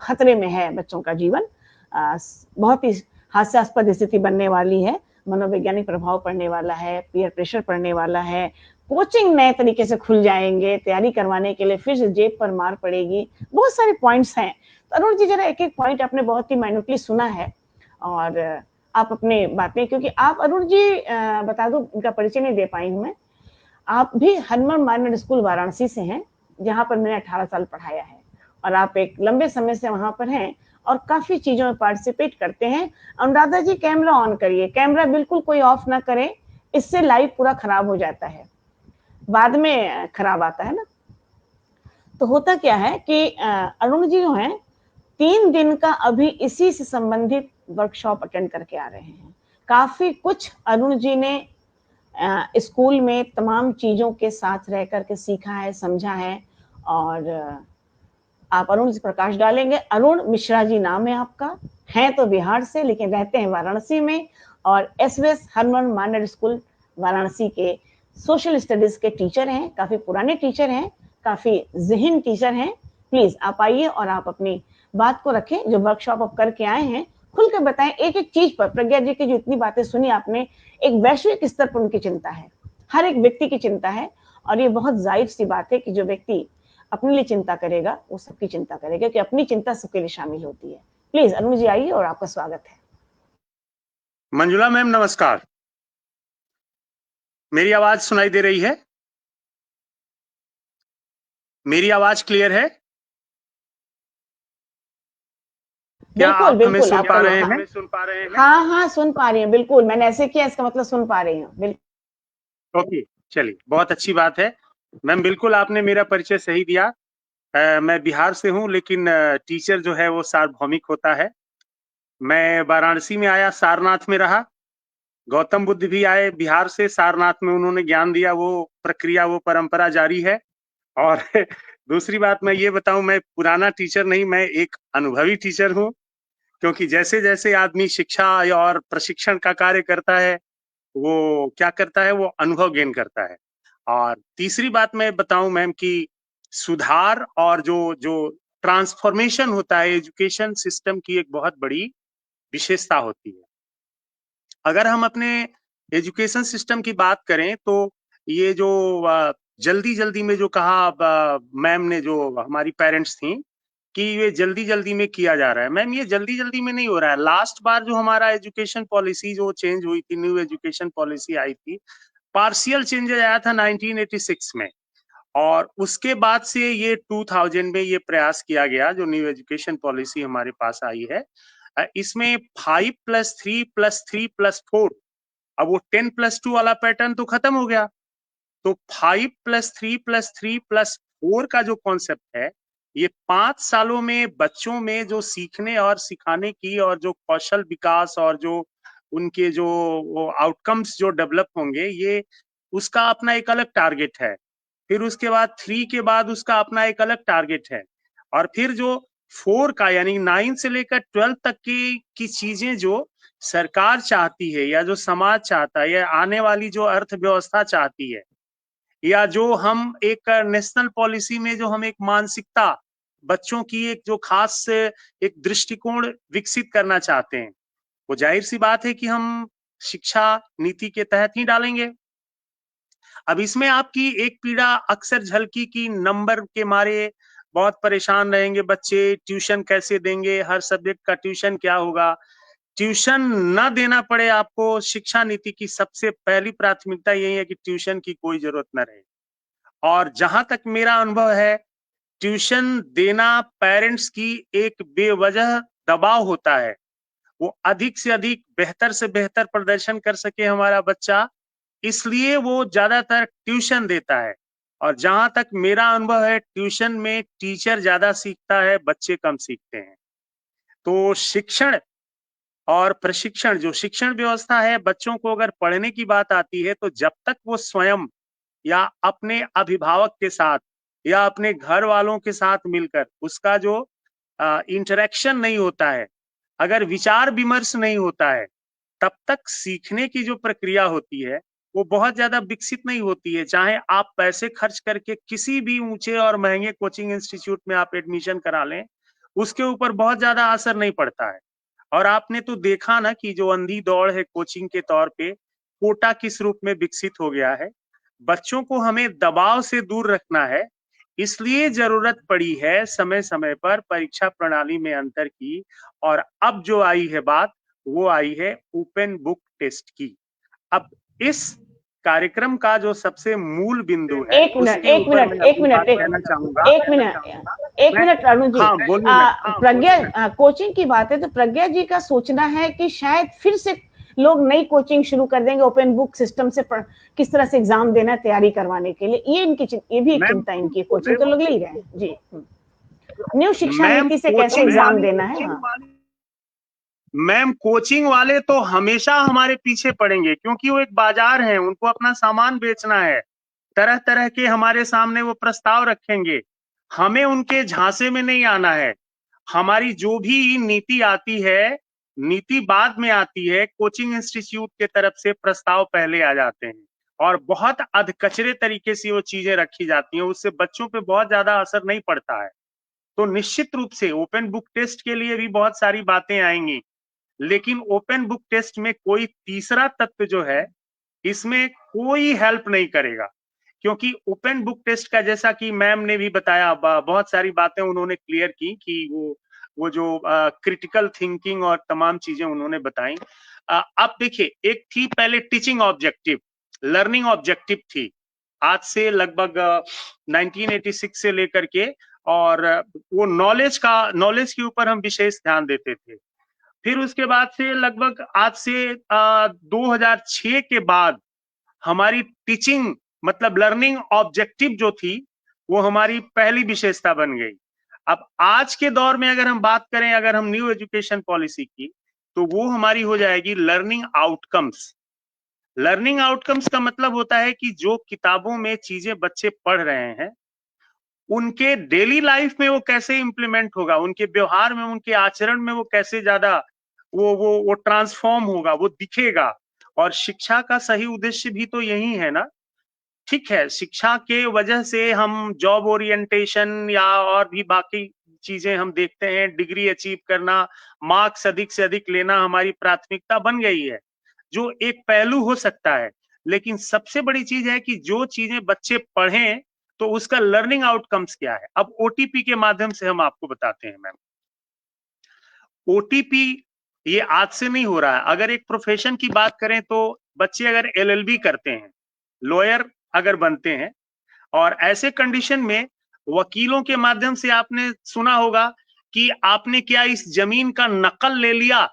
खतरे में है बच्चों का जीवन, बहुत ही हास्यास्पद स्थिति बनने वाली है, मनोवैज्ञानिक प्रभाव पड़ने वाला है, पीयर प्रेशर पड़ने वाला है, कोचिंग नए तरीके से खुल जाएंगे, तैयारी करवाने के लिए फिर से जेब पर मार पड़ेगी, बहुत सारे पॉइंट्स हैं। तो अरुण जी, जरा एक एक पॉइंट आपने बहुत ही माइन्यूटली सुना है, और आप अपनी बातें, क्योंकि आप अरुण जी बता दो, इनका परिचय नहीं दे पाई हूँ मैं, आप भी हनुमान मार्केट स्कूल वाराणसी से हैं, जहां पर मैंने 18 साल पढ़ाया है, और आप एक लंबे समय से वहां पर हैं और काफी चीजों में पार्टिसिपेट करते हैं। अनुराधा जी, कैमरा ऑन करिए, कैमरा बिल्कुल कोई ऑफ ना करें, इससे लाइव पूरा खराब हो जाता है, बाद में खराब आता है ना। तो होता क्या है कि अरुण जी जो हैं 3 दिन का अभी इसी से संबंधित वर्कशॉप अटेंड करके आ रहे हैं। काफी कुछ अरुण जी ने स्कूल में तमाम चीजों के साथ रह करके सीखा है, समझा है, और आप अरुण से प्रकाश डालेंगे। अरुण मिश्रा जी नाम है आपका, हैं तो बिहार से लेकिन रहते हैं वाराणसी में, और एसवीएस हनुमान मार्केट स्कूल वाराणसी के सोशल स्टडीज के टीचर हैं, काफी पुराने टीचर हैं, काफी ज़हीन टीचर हैं। प्लीज आप आइए और आप अपनी बात को रखें, जो वर्कशॉप आप करके आए हैं खुल कर बताएं, एक एक चीज पर। प्रज्ञा जी की जो इतनी बातें सुनी आपने, एक वैश्विक स्तर पर उनकी चिंता है, हर एक व्यक्ति की चिंता है, और ये बहुत जाहिर सी बात है कि जो व्यक्ति अपने लिए चिंता करेगा वो सबकी चिंता करेगा, कि अपनी चिंता सबके लिए शामिल होती है। प्लीज अनु जी आइए और आपका स्वागत है। मंजुला मैम नमस्कार, मेरी आवाज सुनाई दे रही है? मेरी आवाज क्लियर है? क्या बिल्कुल आप हमें बिल्कुल, सुन आप पा रहे हाँ, हैं? हाँ हाँ सुन पा रही हूँ, बिल्कुल मैंने ऐसे किया, इसका मतलब सुन पा रही हूँ, बिल्कुल। ओके, चलिए बहुत अच्छी बात है मैम। बिल्कुल आपने मेरा परिचय सही दिया। मैं बिहार से हूँ, लेकिन टीचर जो है वो सार्वभौमिक होता है। मैं वाराणसी में आया, सारनाथ में रहा। गौतम बुद्ध भी आए बिहार से, सारनाथ में उन्होंने ज्ञान दिया, वो प्रक्रिया वो परंपरा जारी है। और दूसरी बात मैं ये बताऊं, मैं पुराना टीचर नहीं, मैं एक अनुभवी टीचर हूँ, क्योंकि जैसे जैसे आदमी शिक्षा और प्रशिक्षण का कार्य करता है वो क्या करता है, वो अनुभव गेन करता है। और तीसरी बात मैं बताऊं मैम कि सुधार और जो जो ट्रांसफॉर्मेशन होता है एजुकेशन सिस्टम की एक बहुत बड़ी विशेषता होती है। अगर हम अपने एजुकेशन सिस्टम की बात करें तो ये जो जल्दी जल्दी में जो कहा मैम ने, जो हमारी पेरेंट्स थी, कि ये जल्दी जल्दी में किया जा रहा है। मैम ये जल्दी जल्दी में नहीं हो रहा है। लास्ट बार जो हमारा एजुकेशन पॉलिसी जो चेंज हुई थी, न्यू एजुकेशन पॉलिसी आई थी, पार्शियल चेंजेस आया था 1986 में, और उसके बाद से ये 2000 में ये प्रयास किया गया, जो न्यू एजुकेशन पॉलिसी हमारे पास आई है। इसमें 5+3+3+4, अब वो 10+2 वाला पैटर्न तो खत्म हो गया। तो 5+3+3+4 का जो कॉन्सेप्ट है, ये 5 सालों में बच्चों में जो सीखने और सिखाने की और जो कौशल विकास और जो उनके जो आउटकम्स जो डेवलप होंगे, ये उसका अपना एक अलग टारगेट है। फिर उसके बाद 3 के बाद उसका अपना एक अलग टारगेट है। और फिर जो 4 का यानी 9 से लेकर 12 तक की चीजें जो सरकार चाहती है, या जो समाज चाहता है, या आने वाली जो अर्थव्यवस्था चाहती है, या जो हम एक नेशनल पॉलिसी में जो हम एक मानसिकता बच्चों की एक जो खास एक दृष्टिकोण विकसित करना चाहते हैं, वो जाहिर सी बात है कि हम शिक्षा नीति के तहत ही डालेंगे। अब इसमें आपकी एक पीड़ा अक्सर झलकी की, नंबर के मारे बहुत परेशान रहेंगे बच्चे, ट्यूशन कैसे देंगे, हर सब्जेक्ट का ट्यूशन क्या होगा। ट्यूशन ना देना पड़े आपको, शिक्षा नीति की सबसे पहली प्राथमिकता यही है कि ट्यूशन की कोई जरूरत न रहे। और जहां तक मेरा अनुभव है, ट्यूशन देना पेरेंट्स की एक बेवजह दबाव होता है। वो अधिक से अधिक बेहतर से बेहतर प्रदर्शन कर सके हमारा बच्चा, इसलिए वो ज्यादातर ट्यूशन देता है। और जहां तक मेरा अनुभव है, ट्यूशन में टीचर ज्यादा सीखता है, बच्चे कम सीखते हैं। तो शिक्षण और प्रशिक्षण, जो शिक्षण व्यवस्था है, बच्चों को अगर पढ़ने की बात आती है, तो जब तक वो स्वयं या अपने अभिभावक के साथ या अपने घर वालों के साथ मिलकर उसका जो इंटरेक्शन नहीं होता है, अगर विचार विमर्श नहीं होता है, तब तक सीखने की जो प्रक्रिया होती है वो बहुत ज्यादा विकसित नहीं होती है। चाहे आप पैसे खर्च करके किसी भी ऊंचे और महंगे कोचिंग इंस्टीट्यूट में आप एडमिशन करा लें, उसके ऊपर बहुत ज्यादा असर नहीं पड़ता है। और आपने तो देखा ना कि जो अंधी दौड़ है कोचिंग के तौर पे, कोटा किस रूप में विकसित हो गया है। बच्चों को हमें दबाव से दूर रखना है, इसलिए जरूरत पड़ी है समय समय पर परीक्षा प्रणाली में अंतर की। और अब जो आई है बात, वो आई है ओपन बुक टेस्ट की। अब इस कार्यक्रम का जो सबसे मूल बिंदु है, एक मिनट एक मिनट एक मिनट एक मिनट एक मिनट अरुण जी, हाँ बोलिए। प्रज्ञा कोचिंग की बात है तो प्रज्ञा जी का सोचना है कि शायद फिर से लोग नई कोचिंग शुरू कर देंगे ओपन बुक सिस्टम से, किस तरह से एग्जाम देना, तैयारी करवाने के लिए। ये भी एक चिंता इनकी, कोचिंग तो लोग ले ही रहे हैं जी। न्यू शिक्षा नीति से कैसे एग्जाम देना है। हाँ मैम, कोचिंग वाले तो हमेशा हमारे पीछे पड़ेंगे, क्योंकि वो एक बाजार है, उनको अपना सामान बेचना है। तरह तरह के हमारे सामने वो प्रस्ताव रखेंगे, हमें उनके झांसे में नहीं आना है। हमारी जो भी नीति आती है, नीति बाद में आती है, कोचिंग इंस्टीट्यूट के तरफ से प्रस्ताव पहले आ जाते हैं, और बहुत अधकचरे तरीके से वो चीजें रखी जाती हैं, उससे बच्चों पे बहुत ज्यादा असर नहीं पड़ता है। तो निश्चित रूप से ओपन बुक टेस्ट के लिए भी बहुत सारी बातें आएंगी, लेकिन ओपन बुक टेस्ट में कोई तीसरा तत्व जो है, इसमें कोई हेल्प नहीं करेगा। क्योंकि ओपन बुक टेस्ट का, जैसा कि मैम ने भी बताया, बहुत सारी बातें उन्होंने क्लियर की कि वो जो क्रिटिकल थिंकिंग और तमाम चीजें उन्होंने बताई। अब देखिए, एक थी पहले टीचिंग ऑब्जेक्टिव, लर्निंग ऑब्जेक्टिव थी, आज से लगभग 1986 से लेकर के, और वो नॉलेज के ऊपर हम विशेष ध्यान देते थे। फिर उसके बाद से लगभग आज से 2006 के बाद हमारी टीचिंग मतलब लर्निंग ऑब्जेक्टिव जो थी वो हमारी पहली विशेषता बन गई। अब आज के दौर में अगर हम बात करें, अगर हम न्यू एजुकेशन पॉलिसी की, तो वो हमारी हो जाएगी लर्निंग आउटकम्स। लर्निंग आउटकम्स का मतलब होता है कि जो किताबों में चीजें बच्चे पढ़ रहे हैं उनके डेली लाइफ में वो कैसे इंप्लीमेंट होगा, उनके व्यवहार में, उनके आचरण में वो कैसे ज्यादा वो ट्रांसफॉर्म होगा, वो दिखेगा। और शिक्षा का सही उद्देश्य भी तो यही है ना। ठीक है, शिक्षा के वजह से हम जॉब ओरिएंटेशन या और भी बाकी चीजें हम देखते हैं, डिग्री अचीव करना, मार्क्स अधिक से अधिक लेना हमारी प्राथमिकता बन गई है, जो एक पहलू हो सकता है। लेकिन सबसे बड़ी चीज है कि जो चीजें बच्चे पढ़ें तो उसका लर्निंग आउटकम्स क्या है। अब ओटीपी के माध्यम से हम आपको बताते हैं मैम। ओटीपी ये आज से नहीं हो रहा है। अगर एक प्रोफेशन की बात करें तो बच्चे अगर एलएलबी करते हैं, लॉयर अगर बनते हैं, और ऐसे कंडीशन में वकीलों के माध्यम से आपने सुना होगा कि आपने क्या इस जमीन का नकल ले लिया,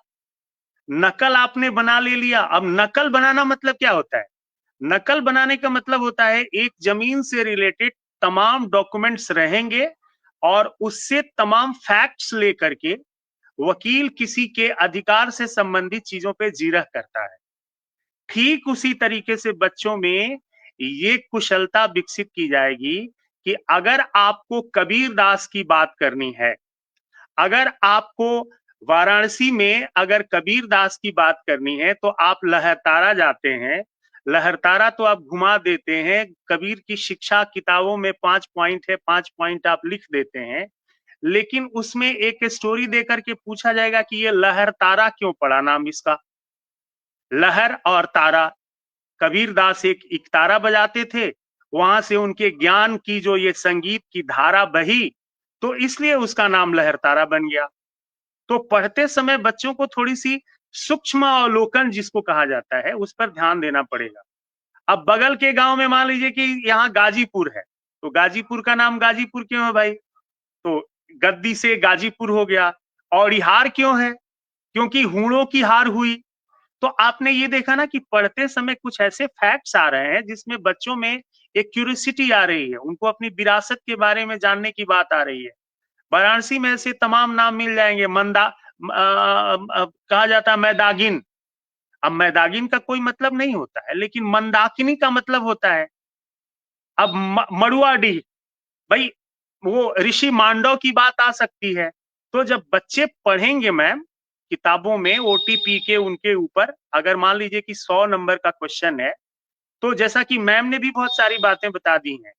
नकल आपने बना ले लिया। अब नकल बनाना मतलब क्या होता है? नकल बनाने का मतलब होता है एक जमीन से रिलेटेड तमाम डॉक्यूमेंट्स रहेंगे और उससे तमाम फैक्ट्स लेकर के वकील किसी के अधिकार से संबंधित चीजों पे जिरह करता है। ठीक उसी तरीके से बच्चों में ये कुशलता विकसित की जाएगी कि अगर आपको कबीर दास की बात करनी है, अगर आपको वाराणसी में अगर कबीर दास की बात करनी है तो आप लहरतारा जाते हैं, लहरतारा तो आप घुमा देते हैं, कबीर की शिक्षा किताबों में 5 पॉइंट है, 5 पॉइंट आप लिख देते हैं, लेकिन उसमें एक स्टोरी देकर के पूछा जाएगा कि ये लहरतारा क्यों पड़ा नाम इसका। लहर और तारा, कबीर दास एक इकतारा बजाते थे, वहां से उनके ज्ञान की जो ये संगीत की धारा बही, तो इसलिए उसका नाम लहरतारा बन गया। तो पढ़ते समय बच्चों को थोड़ी सी सूक्ष्म अवलोकन जिसको कहा जाता है उस पर ध्यान देना पड़ेगा। अब बगल के गांव में मान लीजिए कि यहाँ गाजीपुर है, तो गाजीपुर का नाम गाजीपुर क्यों है भाई? तो गद्दी से गाजीपुर हो गया। और हार क्यों है? क्योंकि हूणों की हार हुई। तो आपने ये देखा ना कि पढ़ते समय कुछ ऐसे फैक्ट्स आ रहे हैं जिसमें बच्चों में एक क्यूरियोसिटी आ रही है, उनको अपनी विरासत के बारे में जानने की बात आ रही है। वाराणसी में ऐसे तमाम नाम मिल जाएंगे। कहा जाता है मैदागिन। अब मैदागिन का कोई मतलब नहीं होता है, लेकिन मंदाकिनी का मतलब होता है। अब मड़ुआडीह, भाई वो ऋषि मांडव की बात आ सकती है। तो जब बच्चे पढ़ेंगे मैम किताबों में ओटीपी के उनके ऊपर, अगर मान लीजिए कि 100 नंबर का क्वेश्चन है, तो जैसा कि मैम ने भी बहुत सारी बातें बता दी हैं,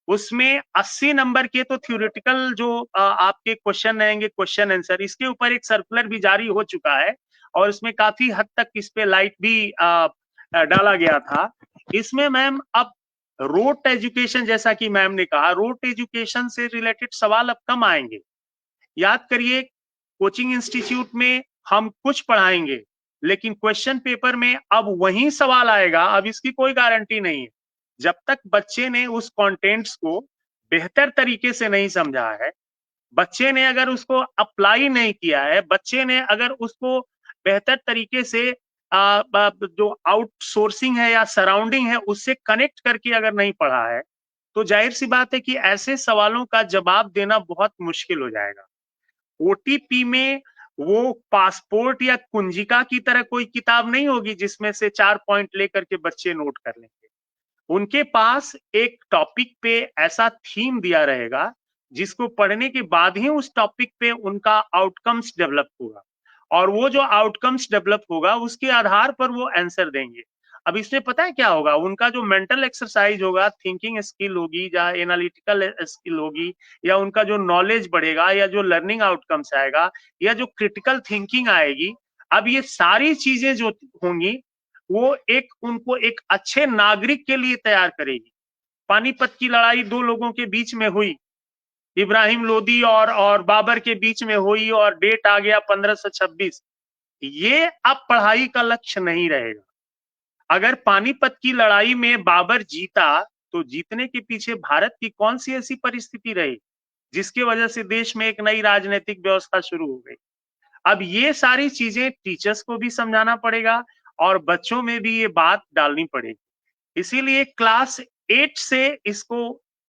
उसमें 80 नंबर के तो थ्योरेटिकल जो आपके क्वेश्चन रहेंगे, क्वेश्चन आंसर, इसके ऊपर एक सर्कुलर भी जारी हो चुका है और इसमें काफी हद तक इस पे लाइट भी डाला गया था। इसमें मैम अब रोट एजुकेशन, जैसा कि मैम ने कहा, रोट एजुकेशन से रिलेटेड सवाल अब कम आएंगे। याद करिए, कोचिंग इंस्टीट्यूट में हम कुछ पढ़ाएंगे लेकिन क्वेश्चन पेपर में अब वही सवाल आएगा। अब इसकी कोई गारंटी नहीं है। जब तक बच्चे ने उस कंटेंट्स को बेहतर तरीके से नहीं समझा है, बच्चे ने अगर उसको अप्लाई नहीं किया है, बच्चे ने अगर उसको बेहतर तरीके से जो आउटसोर्सिंग है या सराउंडिंग है उससे कनेक्ट करके अगर नहीं पढ़ा है, तो जाहिर सी बात है कि ऐसे सवालों का जवाब देना बहुत मुश्किल हो जाएगा। ओटीपी में वो पासपोर्ट या कुंजिका की तरह कोई किताब नहीं होगी जिसमें से 4 पॉइंट लेकर के बच्चे नोट कर लेंगे। उनके पास एक टॉपिक पे ऐसा थीम दिया रहेगा जिसको पढ़ने के बाद ही उस टॉपिक पे उनका आउटकम्स डेवलप होगा, और वो जो आउटकम्स डेवलप होगा उसके आधार पर वो आंसर देंगे। अब इसमें पता है क्या होगा, उनका जो मेंटल एक्सरसाइज होगा, थिंकिंग स्किल होगी या एनालिटिकल स्किल होगी, या उनका जो नॉलेज बढ़ेगा, या जो लर्निंग आउटकम्स आएगा, या जो क्रिटिकल थिंकिंग आएगी, अब ये सारी चीजें जो होंगी वो एक उनको एक अच्छे नागरिक के लिए तैयार करेगी। पानीपत की लड़ाई दो लोगों के बीच में हुई, इब्राहिम लोदी और बाबर के बीच में हुई, और डेट आ गया 1526। ये अब पढ़ाई का लक्ष्य नहीं रहेगा। अगर पानीपत की लड़ाई में बाबर जीता तो जीतने के पीछे भारत की कौन सी ऐसी परिस्थिति रही जिसकी वजह से देश में एक नई राजनीतिक व्यवस्था शुरू हो गई। अब ये सारी चीजें टीचर्स को भी समझाना पड़ेगा और बच्चों में भी ये बात डालनी पड़ेगी। इसीलिए क्लास 8 से इसको